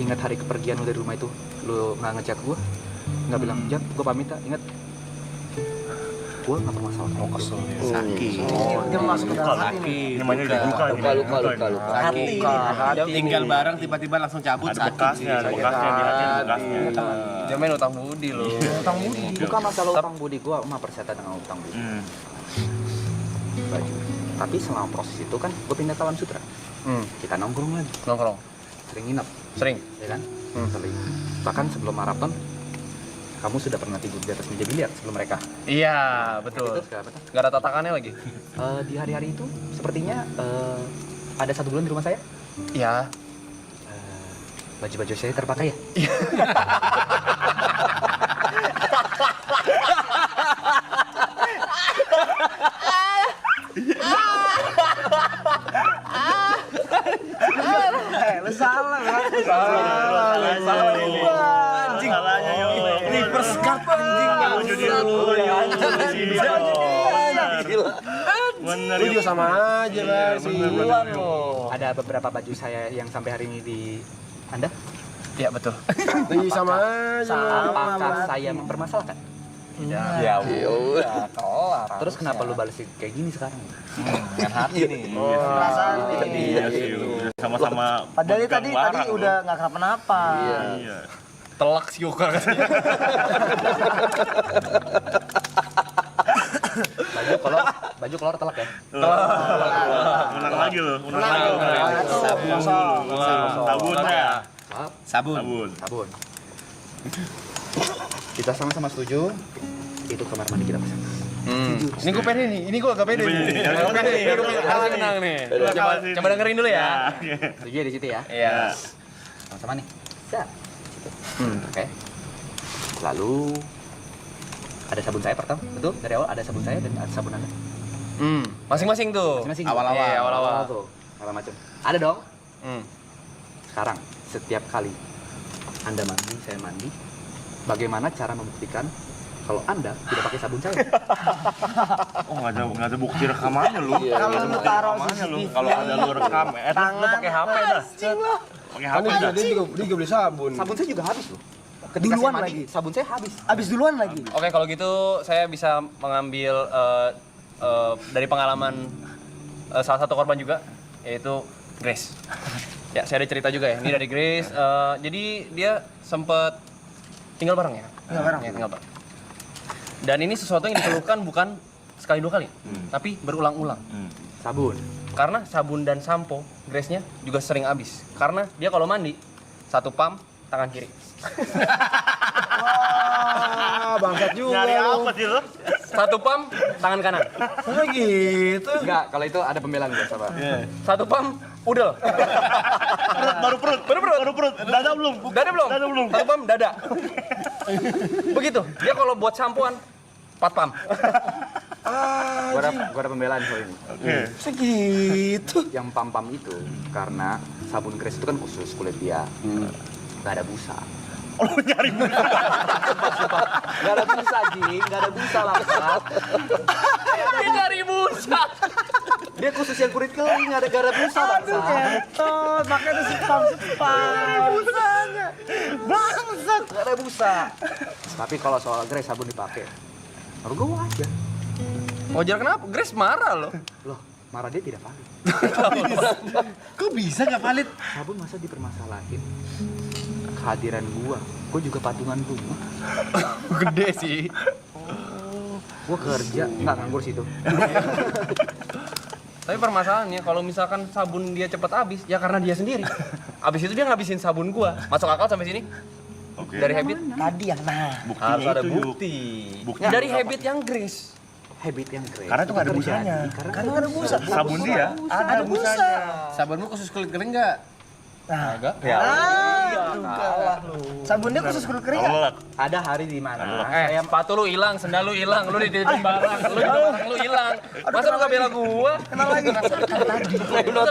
Ingat hari kepergian lu dari rumah itu, lu gak ngechat gue, gak bilang, Jat, gue pamit ya, ingat. Gue gak bermasalah. Oh, kesel. Sakit. Dia masuk ke dalam hati nih. Ini mainnya udah duka nih. Luka. Hati. Tinggal bareng tiba-tiba langsung cabut Ada bekasnya di hati ada bekasnya. Dia main utang budi lo. Utang budi. Bukan masalah utang budi, gue mah persetan dengan utang budi. Baju. Tapi selama proses itu kan, gue pindah ke Alam Sutra. Kita nongkrong lagi, Nongkrong. sering nginep, Sering. ya kan? Sering. Bahkan sebelum maraton, kamu sudah pernah tidur di atas meja biliar sebelum mereka. Iya, betul. Itu segala macam. Gak ada tatakannya lagi. Di hari-hari itu, sepertinya ada 1 bulan di rumah saya. Iya. Baju-baju saya terpakai ya? Lu salah kan? Salahnya yo. Reverse card anjing. Bener Lu juga sama aja lah sih. Ada beberapa baju saya yang sampai hari ini di Anda? Iya, betul. Iya sama aja. Apakah saya mempermasalahkan? Ya udah, kelar. Terus kenapa lu balas kayak gini sekarang? Dengan hati nih. Perasaan Iya sih. Sama-sama. Padahal pegang tadi barang, lu. udah nggak kenapa-napa. Iya. Telak si Yuka katanya. Baju keluar telak ya? Menang lagi lu. Menang lagi lu. Sabun ya. Sabun. Sabun. Kita sama-sama setuju. Itu kamar mandi kita pasang. Ini gue pede nih, ini gue agak pede nih. Agak pede nih, ini harus menang nih. Coba dengerin dulu ya. Setuju ya di situ ya? Iya. Sama-sama nih. Siap. Oke. Lalu ada sabun saya pertama, betul? Dari awal ada sabun saya dan ada sabun Anda. Masing-masing tuh. Masing-masing. Awal-awal. Iya, awal-awal. Tuh. Segala macam. Ada dong. Hmm. Sekarang setiap kali Anda mandi, saya mandi, bagaimana cara membuktikan kalau Anda tidak pakai sabun saya? Oh nggak ada bukti rekamannya lu. Kalau lu taruh Rekamannya lu. CCTV Kalau ada lu rekam, lu pakai HP dah. Pakai Kan HP dah. dia juga beli sabun. Sabun saya juga habis loh. Ketika Duluan saya mandi, lagi. sabun saya habis. Abis duluan lagi. Oke, kalau gitu saya bisa mengambil dari pengalaman salah satu korban juga, yaitu Grace. Ya, saya ada cerita juga ya. Ini dari Grace. Jadi dia sempat tinggal bareng ya. Tinggal bareng. Ya, tinggal bareng. Dan ini sesuatu yang dikeluhkan bukan sekali dua kali, tapi berulang-ulang. Sabun. Karena sabun dan sampo Grace-nya juga sering habis. Karena dia kalau mandi satu pump tangan kiri. Wah, bangsat juga Nyari lu. apa sih lo? Satu pump tangan kanan. Oh gitu. Enggak, kalau itu ada pembelaan gue sama. Satu pump udel. Baru perut. Dada belum? Dada belum? Dada belum. Satu pump dada. Begitu. Dia kalau buat sampoan 4 pump. Gua ada pembelaan soal ini. Oke. Segitu. Yang pam-pam itu karena sabun Grace itu kan khusus kulit dia. Gak ada busa. Oh, nyari busa. Gak ada busa, Jing. Gak ada busa bangsat. Dia nyari busa. Dia khusus yang kulit kering, gak ada busa bangsat. Ketot, makanya ada spam. Busanya. Bangsat. Gak ada busa. Tapi kalau soal Grace sabun dipakai, menurut gue wajar. Wajar kenapa? Grace marah loh. Loh, marah dia tidak valid. Kok bisa nggak valid? Sabun masa dipermasalahin? Kehadiran gua juga patungan rumah. Gede sih. Gua kerja, nggak nganggur situ. Tapi permasalahannya kalau misalkan sabun dia cepet habis, ya karena dia sendiri. Habis itu dia ngabisin sabun gua. Masuk akal sampai sini? Oke. Dari habit? Tadi yang Buktinya Harus ada itu, Yuk. bukti. Buktinya Dari apa? habit yang Grace. Habit yang Grace. Karena itu nggak ada busanya. terjadi Karena nggak ada busa. Sabun dia Ada busa. Sabunmu khusus kulit kering nggak? Nah, Agak. kalah lu. Sabunnya khusus kulit kering nggak? Nolak. Ada hari di mana Sepatu lu hilang, sendal lu hilang, lu dititipin barang, lu juga barang lu hilang. Masa lu gak bela gua? Kenal lagi. Masa lu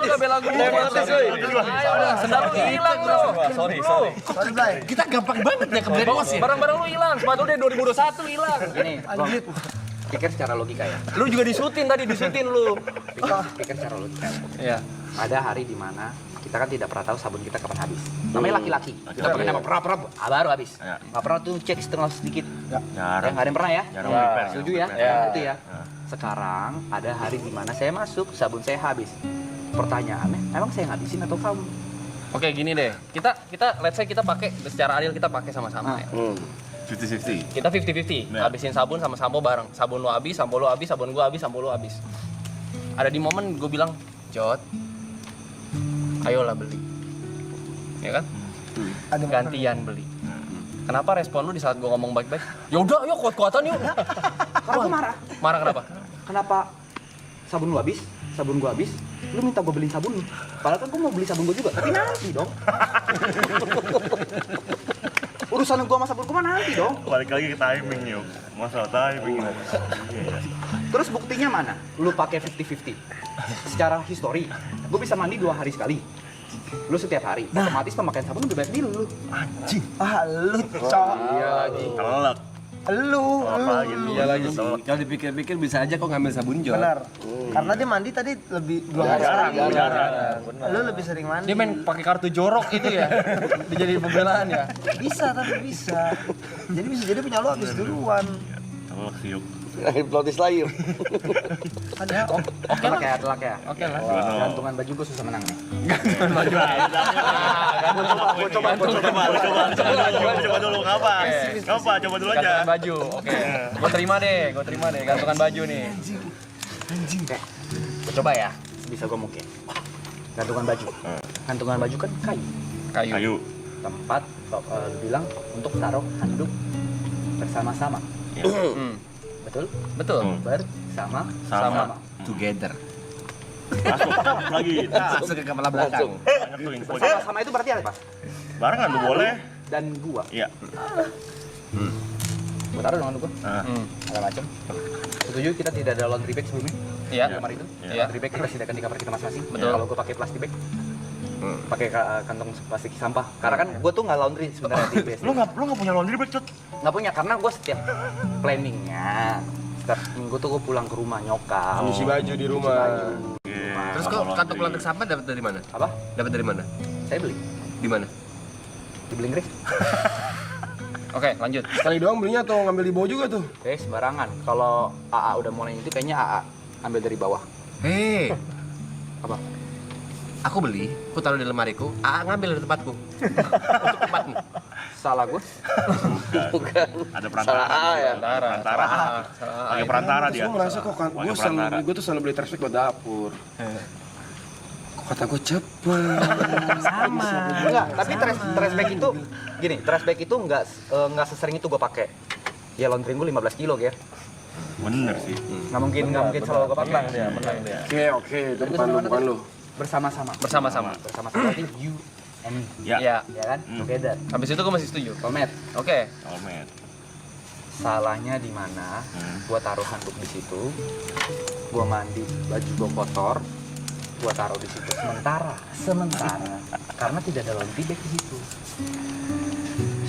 gak bela gua? Ayo udah, sendal lu hilang lu. Sorry. Sorry, Blay. Kita gampang banget ya ke brainwash ya. Barang-barang lu hilang, sepatu dia 2021 hilang. Gini, Bang. Pikir secara logika ya. Lu juga disutin tadi, disutin lu. Pikir secara logika. Iya. Ada hari di mana kita kan tidak pernah tahu sabun kita kapan habis. Namanya laki-laki. Kita pakai nama pernah baru habis. Ya. Nggak pernah tuh cek setengah sedikit. Ya, Jarang. nggak ada yang pernah ya? Jarang repair. Setuju ya? Ya. Itu ya. Sekarang ada hari di mana saya masuk, sabun saya habis. Pertanyaannya, emang saya ngabisin atau kamu? Oke, gini deh. Kita let's say kita pakai secara adil kita pakai sama-sama ya. 50-50. Kita 50-50. Ya. Habisin sabun sama sampo bareng. Sabun lu habis, sampo lu habis, sabun gua habis, sampo lu habis. Ada di momen gue bilang, "Jot, ayolah beli." Ya kan? Gantian beli. Kenapa respon lu di saat gua ngomong baik-baik? Ya udah, ayo kuat-kuatan yuk. Karena aku marah. Marah kenapa? Kenapa sabun lu habis? Sabun gua habis, lu minta gua beliin sabun lu. Padahal kan gua mau beli sabun gua juga, tapi nanti dong. Urusan gua sama sabun gua mah nanti dong. Balik lagi ke timing yuk. Masalah timing. Terus buktinya mana? Lu pakai 50-50. Secara histori, gua bisa mandi 2 hari sekali. Lu setiap hari, otomatis pemakaian sabun lebih baik di lu. Ah, lu, cok. Iya lagi. Telak. Lu. Apa gitu. Iya lagi sih. Kalau dipikir-pikir bisa aja kok ngambil sabun Jot. Benar. Karena dia mandi tadi lebih 2 hari sekali. Lu lebih sering mandi. Dia main pakai kartu jorok itu ya. Dijadiin pembelaan ya. Bisa tapi bisa. Jadi bisa jadi punya lu habis duluan. Telak sih yuk. Hipnotis lagi. Ada. Oke lah ya, telak ya. Oke lah. Gantungan baju gua susah menang nih. Coba dulu ngapa? Coba dulu aja. Gantungan baju. Oke. Gua terima deh gantungan baju nih. Oke, gua coba ya. Bisa gua mungkin. Gantungan baju. Gantungan baju kan kayu. Kayu. Tempat lu bilang untuk taruh handuk bersama-sama. Hmm. Betul? Betul. Bersama. Sama. Together. Masuk lagi. Masuk ke kepala belakang. Banyak tuh infonya. Bersama-sama itu berarti apa? Barengan tuh boleh. Dan gua. Iya. Gua taruh dengan gua. Hmm. Segala macam. Setuju kita tidak ada laundry bag sebelumnya? Iya. Kamar itu? Iya. Laundry bag kita sediakan di kamar kita masing-masing. Betul. Kalau gua pakai plastik bag, pakai kantong plastik sampah. Karena kan gua tuh nggak laundry sebenarnya di BSD. Lu nggak punya laundry bag, Cut? Nggak punya, karena gua setiap planningnya setiap minggu tuh gua pulang ke rumah nyokap. Ngisi baju di rumah. Terus kok kantong plastik sampah dapat dari mana? Apa? Dapat dari mana? Saya beli Di mana? di Blingrix. Oke, lanjut. Sekali doang belinya atau ngambil di bawah juga tuh? Sembarangan. Kalau AA udah mulai itu kayaknya AA ambil dari bawah. Hei, Apa? Aku beli, aku taruh di lemariku, ngambil dari tempatku. Untuk tempatmu. Salah gue? Bukan. Ada perantara. Salah A ya. Perantara. Lagi perantara dia. Gue merasa kok kan, gue tuh selalu beli trash bag buat dapur. Kok kata gue cepet. Sama. Enggak, tapi trash bag itu gini, trash bag itu enggak sesering itu gue pakai. Ya laundry gue 15 kilo ya. Bener sih. Nggak mungkin selalu gue pakai. Oke, itu bukan lu. Bersama-sama. Bersama-sama. Berarti you and me. Ya. Ya. Ya kan? Together. Habis itu gue masih setuju. Komet. Oke. Almet. Salahnya di mana? Gua taruh handuk di situ. Gua mandi, baju gua kotor. Gua taruh di situ sementara karena tidak ada laundry bag di situ.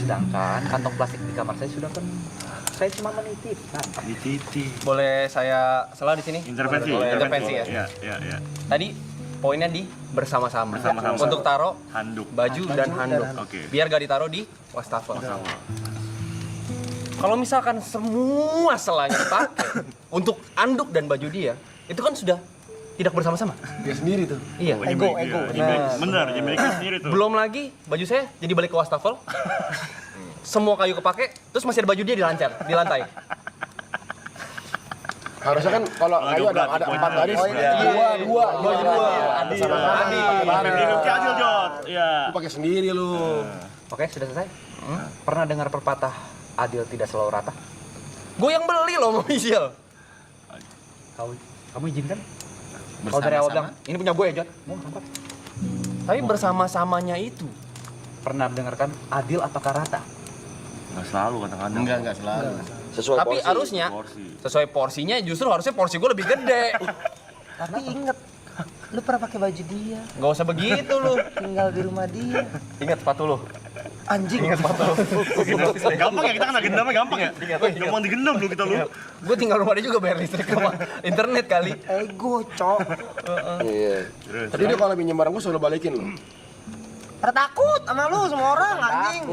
Sedangkan kantong plastik di kamar saya sudah penuh. Saya cuma menitipkan. Di titik. Boleh saya salah di sini? Intervensi. Boleh intervensi ya. Iya. Tadi poinnya di bersama-sama. Bersama-sama. Untuk taruh Handuk. baju dan handuk. Oke. Biar gak ditaruh di wastafel. Kalau misalkan semua selanya dipakai untuk anduk dan baju dia, itu kan sudah tidak bersama-sama. Dia sendiri tuh. Iya. Ego. Bener, dia miliknya sendiri tuh. Belum lagi baju saya jadi balik ke wastafel. Semua kayu kepake, terus masih ada baju dia di lantai. Harusnya kan kalau kayu ada 4 baris, dua. Adi. Hidup adil, Jot. Iya. Lu pakai sendiri lu. Oke, sudah selesai. Pernah dengar pepatah adil tidak selalu rata? Gue yang beli loh sama Michelle. Kamu izinkan? Kalau dari awal bilang, ini punya gue ya, Jot. Tapi bersama-samanya itu. Pernah mendengarkan adil apakah rata? Nggak selalu kadang-kadang. Enggak selalu. Sesuai Tapi porsi. harusnya Porsi. sesuai porsinya, justru harusnya porsi gue lebih gede. Tapi inget, lu pernah pakai baju dia, Gak usah begitu lu. tinggal di rumah dia. Ingat sepatu lu. Anjing. Gampang ya, kita kan gendamnya gampang ya? Gampang digendam lu kita lu. Gue tinggal rumah dia juga bayar listrik sama internet kali. Ego, cok. Iya. Tapi dia kalau pinjam barang gue selalu balikin lu. Pada takut sama lu semua orang anjing.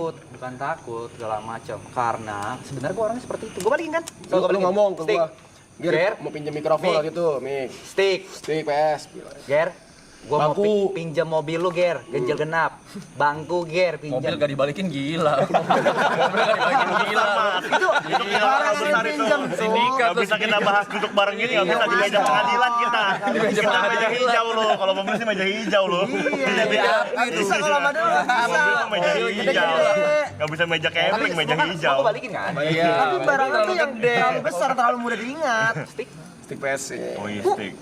Bukan takut, segala macam. Karena sebenarnya gue orangnya seperti itu. Gue balikin kan? Lu ngomong ke Stick. gua. Ger. Ger, mau pinjam mikrofon Mic. gitu, mic. Stick. Stick PS. Ger, gue mau Bangku. pinjam mobil lu, Ger. Ganjil genap. Bangku, Ger, Mobil pinjam. gak dibalikin gila. Mobil gak dibalikin gila. Itu barang yang pinjam, Sindikat Nggak bisa kita bahas duduk bareng gini, nggak bisa di meja pengadilan kita. Di meja Kita meja pengadilan. hijau lo, kalau mobil sih meja hijau lo. Iya, bisa kalau sama dia nggak bisa. Mobil mah meja Gede-gede. hijau. Nggak bisa meja camping, meja hijau. Aku balikin kan? Iya. Tapi barang itu yang terlalu besar, terlalu mudah diingat. Stick PS. Oh iya, stick.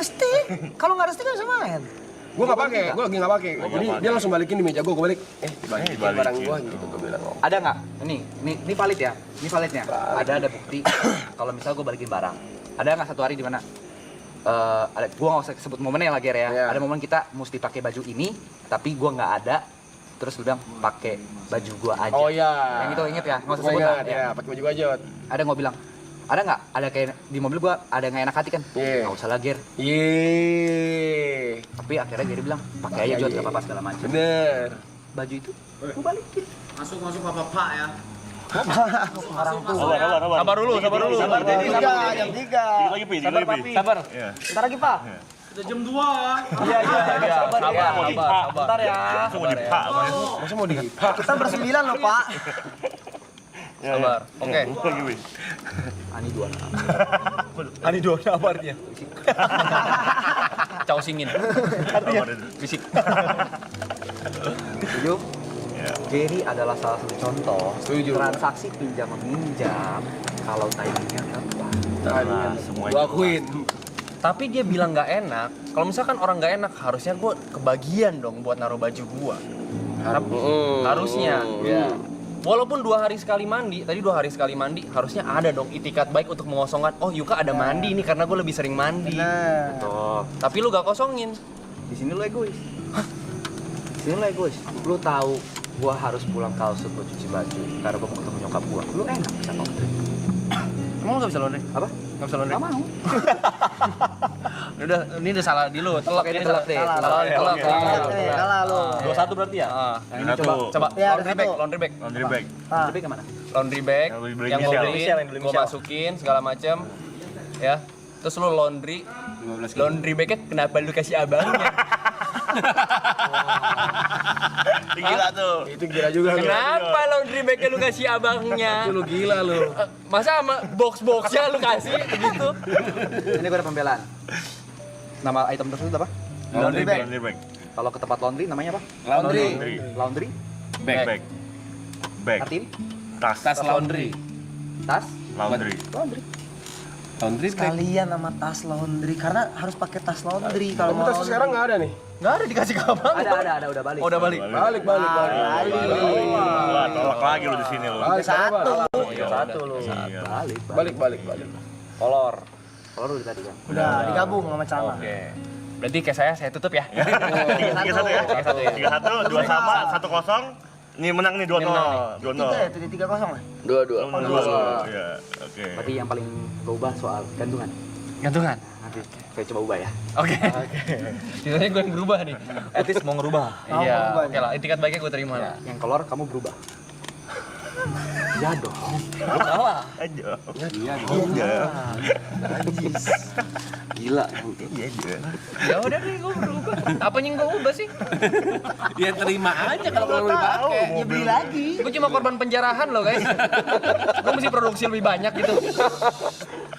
Stick. Kalau nggak ada stick nggak bisa main. Gue nggak pakai, gue lagi nggak pakai. Jadi dia langsung balikin di meja gue balik. Dibalikin Dibalikin. barang gue gitu gue bilang. Ada nggak? Ini valid ya? Ini validnya. Ada bukti. Kalau misal gue balikin barang. Ada nggak satu hari di mana? Ada. Gue nggak usah sebut momennya lagi ya. Iya. Ada momen kita mesti pakai baju ini, tapi gue nggak ada. Terus lu bilang pakai baju gue aja. Oh iya. Yang itu inget ya? Nggak usah Gue sebut ingat, lah. ya, pakai baju aja. Ada nggak bilang? Ada nggak? Ada kayak di mobil gue ada nggak enak hati kan? Iya. Nggak usah lah Ger. Yeay. Tapi akhirnya Gary bilang pakai aja Jod, nggak apa-apa segala macam. Bener. Baju itu gue balikin. Sabar. Sabar dulu. Jam 3. Dikit lagi, Pi. Dikit lagi, Pi. Sabar. Iya. Ntar lagi, Pak. Iya. Sabar. Bentar ya. Langsung mau dipak. Masa mau di Kita bersembilan loh, Pak. Sabar. Oke. Lagi, Pi. Ani dua kabarnya. Cau singin. Sabar itu. Bisik. Setuju? Iya. Gary adalah salah satu contoh Setuju. transaksi pinjam meminjam kalau timingnya tepat. Nah, semuanya. Gue akuin. Tapi dia bilang nggak enak. Kalau misalkan orang nggak enak, harusnya gue kebagian dong buat naruh baju gue. Harusnya. Iya. Walaupun 2 hari sekali mandi, tadi 2 hari sekali mandi, harusnya ada dong itikat baik untuk mengosongkan. Oh Yuka ada mandi nih karena gue lebih sering mandi. Betul. Tapi lu gak kosongin. Di sini lu egois. Di sini lu egois. Lu tahu gua harus pulang kaos buat cuci baju karena gua mau ketemu nyokap gua. Lu enak bisa laundry. Emang lu gak bisa laundry? Apa? Gak bisa laundry? Gak mau. Ini udah salah di lu. Telak Oke, ini ini telak deh. Telak. Kalah lu. 21 berarti ya? Nah, ini coba. Coba Ya, ada laundry bag, satu. laundry bag. Laundry bag. Tapi kemana? Laundry bag Yang beli yang gue Michelle. beliin, gue masukin segala macem ya. Terus lu laundry 15 kilo. Laundry bagnya kenapa lu kasih abangnya? Gila tuh. Itu gila juga lu. Kenapa laundry bagnya lu kasih abangnya? Itu lu gila lu. Masa sama box-boxnya lu kasih begitu? Ini gue ada pembelaan. Nama item tersebut apa? Laundry bag. Kalau ke tempat laundry namanya apa? Laundry. Laundry? Bag. Artiin? Tas laundry. Tas? Laundry. Laundry. Laundry bag. Sekalian sama tas laundry karena harus pakai tas laundry kalau Tapi mau tas laundry. sekarang nggak ada nih. Nggak ada dikasih ke abang. Ada, udah balik. Oh, udah balik. Balik. Wah, tolak lagi lu di sini lu. Balik Satu. Satu lu. Iya. Balik. Kolor. Kalau udah tadi kan. Udah digabung sama celana. Oke. Berarti kayak saya tutup ya. 3-1 ya. 3-1, 2 sama, 1-0. Nih menang nih 2-0. 2-0. Tiga ya, 3-0 lah. Dua-dua. Iya, oke. Berarti yang paling gue ubah soal gantungan. Gantungan. Nanti saya coba ubah ya. Oke. Ceritanya gue yang berubah nih. Etis mau ngerubah. Mau Iya. berubah Oke lah, itikat baiknya gue terima lah. Yang kolor kamu berubah. Ya dong. Aja. Gila. Ya udah deh, gue berubah. Apa yang gue ubah sih? Ya terima aja kalau mau dipakai. Ya beli lagi. Gue cuma korban penjarahan loh guys. Gue mesti produksi lebih banyak gitu.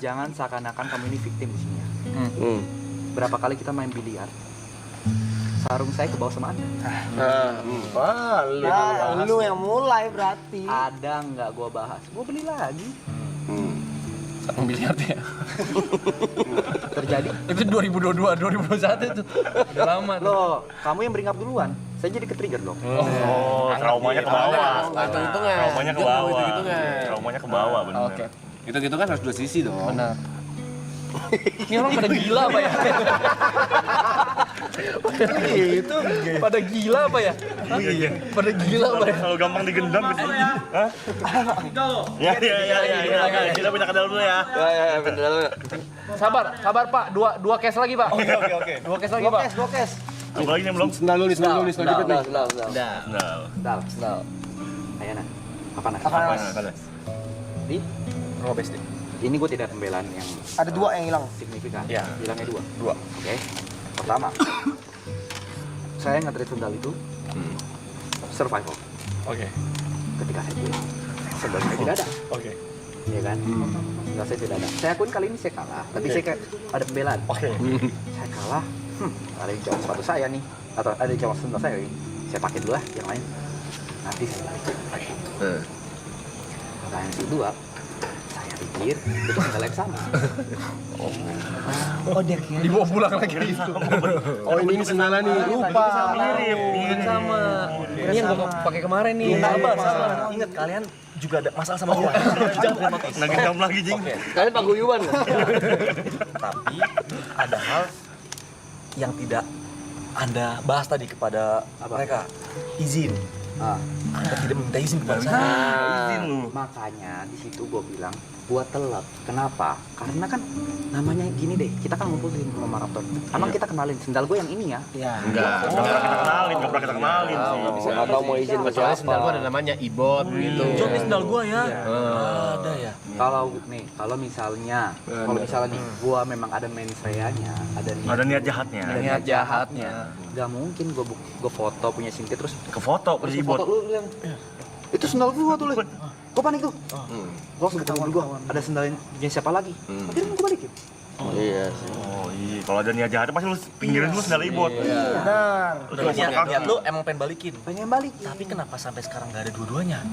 Jangan seakan-akan kamu ini victim di sini ya. Berapa kali kita main biliar? Sarung saya ke bawah sama Anda. Balik. Nah, lu yang mulai berarti. Ada nggak gua bahas? Gua beli lagi. Sarung biliar ya. Terjadi. Itu 2022, 2021 itu. Udah lama tuh. Loh, kamu yang bring up duluan. Saya jadi ke-trigger dong. Oh, traumanya ke bawah. Hitung-hitungan. Traumanya ke Jauh bawah. hitung-hitungan. Traumanya ke bawah bener. Oke. Hitung-hitung kan harus dua sisi dong. Benar. Ini orang pada gila apa ya? Itu Pada gila apa ya? Iya. Pada gila apa ya? Kalau gampang digendam gitu. Hah? Ya. Kita punya kedal dulu ya. Ya, bener. Sabar Pak. Dua case lagi Pak. Oke. Dua case lagi Pak. dua kes. Apa lagi nih belum? Sendal dulu nih, sendal jepit nih. Nah. Dal. Ayo nak. Apa nak? Apa? Di? Robes deh. Ini gue tidak pembelaan yang Ada dua yang hilang. signifikan. Ya. Hilangnya dua. Dua. Oke. Pertama, saya nge-treat sendal itu survival. Oke. Ketika saya pulang, sendal saya tidak ada. Oke. Iya kan? Sendal saya tidak ada. Saya akui kali ini saya kalah. Tapi saya kayak ada pembelaan. Oke. Saya kalah. Ada yang jawab sepatu saya nih, atau ada yang jawab sendal saya nih. Saya pakai dulu lah, yang lain. Nanti saya balik. Pertanyaan kedua, saya pikir itu sendal yang sama. Oh dia kira. Dibawa pulang lagi itu. Oh ini sendalnya nih, lupa. Mirip sama. Ini yang gue pakai kemarin nih. Sabar. Ingat kalian juga ada masalah sama gua. Ngegendam lagi jing. Kalian paguyuban nggak? Tapi ada hal yang tidak Anda bahas tadi kepada mereka. Izin. Anda tidak meminta izin kepada saya. Izin lu. Makanya di situ gue bilang buat telat. Kenapa? Karena kan namanya gini deh, kita kan ngumpul di rumah maraton. Emang kita kenalin sendal gue yang ini ya. Ya. Enggak pernah kita kenalin sih. Nggak tahu mau izin sama Soalnya sendal siapa. gua ada namanya ibot gitu. Johnny sendal gua ya. Ada ya. Kalau misalnya nih, gue memang ada mens reanya, Ada niat jahatnya. Niat jahatnya. Gak mungkin gue foto punya Sinti terus Ke foto, ke terus ibot. foto lu yang itu sendal gua tuh, gue panik tuh. Gua langsung ketahuan gua ada sendalnya siapa lagi. Akhirnya gua balikin. Iya sih. Oh iya, kalau ada niat jahatnya pasti lu pinggirin dulu sendal ibot. Benar. Terus Niat lu emang pengen balikin. Pengen balik. Tapi kenapa sampai sekarang nggak ada dua-duanya?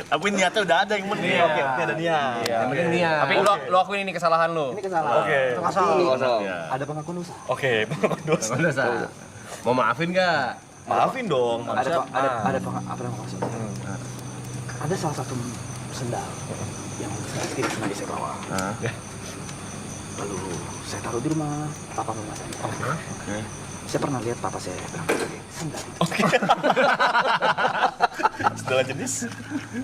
Tapi niatnya udah ada yang penting. Oke, ada niat. Yang penting niat. Tapi lu akuin ini kesalahan lu. Ini kesalahan. Oke. Kosong. Iya. Ada pengakuan dosa. Oke, dosa. Dosa. Mau maafin nggak? Maafin dong. Ada maksud. Ada salah satu sendal yang saya tidak sengaja saya bawa. Lalu saya taruh di rumah papa mama saya. Oke. Saya pernah lihat papa saya berangkat pakai sendal itu. Sendal jenis.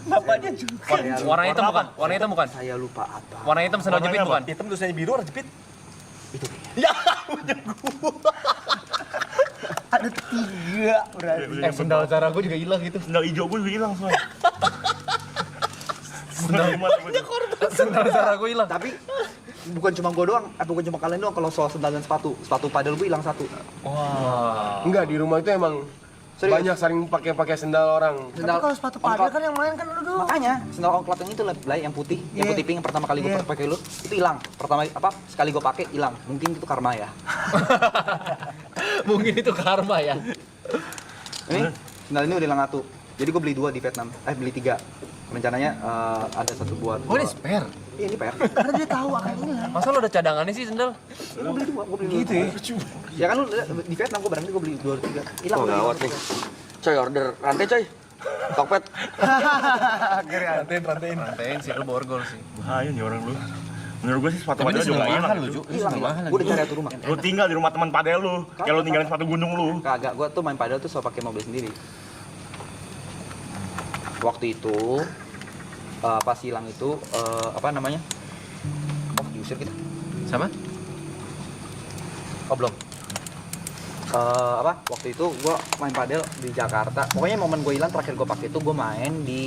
Bapaknya juga. Warna hitam bukan? Warna hitam bukan? Saya lupa apa. Warna hitam sendal jepit Warnanya bukan? Hitam tulisannya biru warna jepit. Itu dia. Ya, punya gua. Ada tiga berarti. Sendal cara gue juga hilang gitu. Sendal hijau gue juga hilang soalnya. Sendal Zara gue hilang. Tapi bukan cuma gue doang, bukan cuma kalian doang kalau soal sendal dan sepatu padel gue hilang satu. Enggak, di rumah itu emang Serius? banyak sering pakai sendal orang. Tapi kalau sepatu padel kan yang main kan lu doang. Makanya sendal ongklot yang itu Blay, yang putih, yang Iya. putih pink yang pertama kali gue Iya. pakai lu itu hilang. Pertama sekali gue pakai hilang. Mungkin itu karma ya. Mungkin itu karma ya. Ini sendal ini udah hilang satu. Jadi gue beli 2 di Vietnam. Beli 3. Rencananya ada satu buat. Oh, ini spare. Iya, ini PR. Karena dia tahu akan hilang. Masa lo ada cadangannya sih sendal? Gue beli 2, gue beli gitu ya. Ya kan lu di Vietnam gue barangnya gue beli 2 3. Hilang. Oh, gawat nih. Coy, order rantai coy. Tokped. Rantain sih, lo borgol sih. Bahaya nih orang lu. Menurut gue sih sepatu padel juga nggak hilang. Hilang. Gue udah cari satu rumah. Lu tinggal di rumah teman padel lu. Kayak lu tinggalin sepatu gunung lu. Kagak, gue tuh main padel tuh selalu pakai mobil sendiri. Waktu itu pas hilang itu apa namanya? Oh, diusir kita. Sama? Oh, belum. Apa? Waktu itu gue main padel di Jakarta. Pokoknya momen gue hilang terakhir gue pakai itu gue main di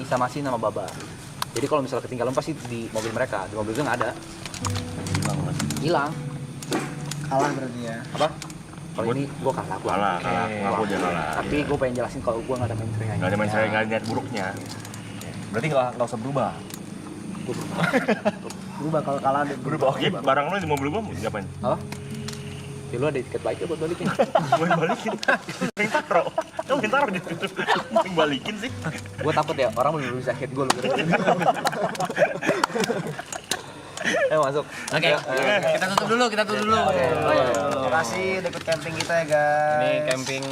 Samasin sama Baba. Jadi kalau misalnya ketinggalan pasti di mobil mereka, di mobil gue nggak ada. Hilang. Kalah berarti ya. Apa? Kalau ini gue kalah. Kalah, ngaku dia kalah. Tapi gue pengen jelasin kalau gue nggak ada main Nggak ada main saya, nggak ada niat buruknya. Berarti nggak usah berubah. Berubah kalau kalah deh. Berubah. Iya, barang lu di mobil gua mau diapain? Apa? Ya lu ada tiket bike buat balikin. Gua yang balikin. Yang taruh. Lu yang taruh di situ. Yang balikin sih. Gue takut ya orang belum bisa hit gue lu. Masuk. Oke, kita tutup dulu. Terima kasih udah ikut camping kita ya guys. Ini camping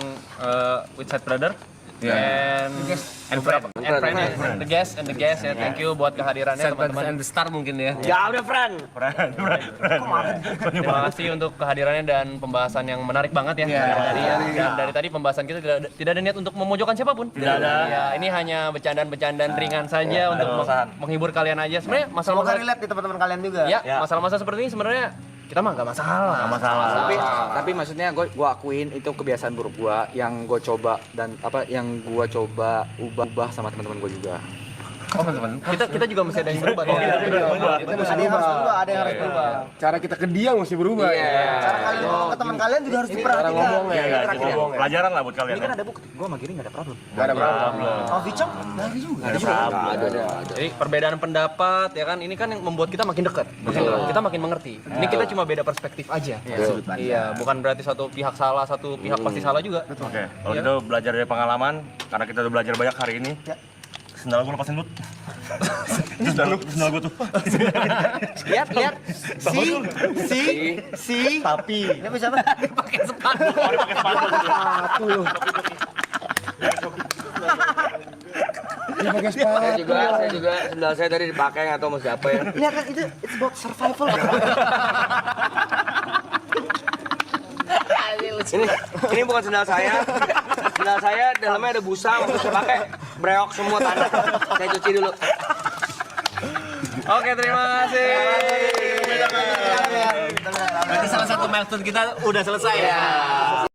with Side Brother. And friend. The guest ya. Thank you buat kehadirannya teman-teman. And the star mungkin ya. Ya udah, friend. Terima kasih untuk kehadirannya dan pembahasan yang menarik banget ya. Dari tadi pembahasan kita tidak ada niat untuk memojokkan siapapun. Tidak ada. Ya, ini hanya bercandaan-bercandaan ringan saja untuk menghibur kalian aja. Sebenarnya Semoga masalah-masalah relate di teman-teman kalian juga. ya, masalah-masalah seperti ini sebenarnya kita mah nggak masalah. Tapi maksudnya gue akuin itu kebiasaan buruk gue yang gue coba dan apa yang gue coba ubah sama teman-teman gue juga. Oh, teman-teman. Kita juga mesti ada yang berubah. Ada yang harus berubah, ada yang harus berubah. Cara kita ke dia mesti berubah ya. Cara kalian ngomong ke teman kalian juga harus Cara diperhatikan. ngomongnya ya. Pelajaran lah buat kalian. Ini kan ada bukti. Gue sama Giri nggak ada problem. Gak ada problem. Oh, Vicom? Nggak ada juga. Ada. Jadi perbedaan pendapat ya kan ini kan yang membuat kita makin dekat. Kita makin mengerti. Ini kita cuma beda perspektif aja. Iya, bukan berarti satu pihak salah, satu pihak pasti salah juga. Oke, kalau gitu belajar dari pengalaman, karena kita udah belajar banyak hari ini. Sendal gue lepasin dulu. Sendal gue tuh. Lihat. Si. Tapi. Ini apa siapa? Pakai sepatu. Saya juga sendal saya tadi dipakai nggak tahu sama siapa ya. Lihat kan itu it's about survival. Ini bukan sendal saya. Sendal saya dalamnya ada busa, waktu saya pakai breok semua tanah. Saya cuci dulu. Oke, terima kasih. Berarti salah satu milestone kita udah selesai ya.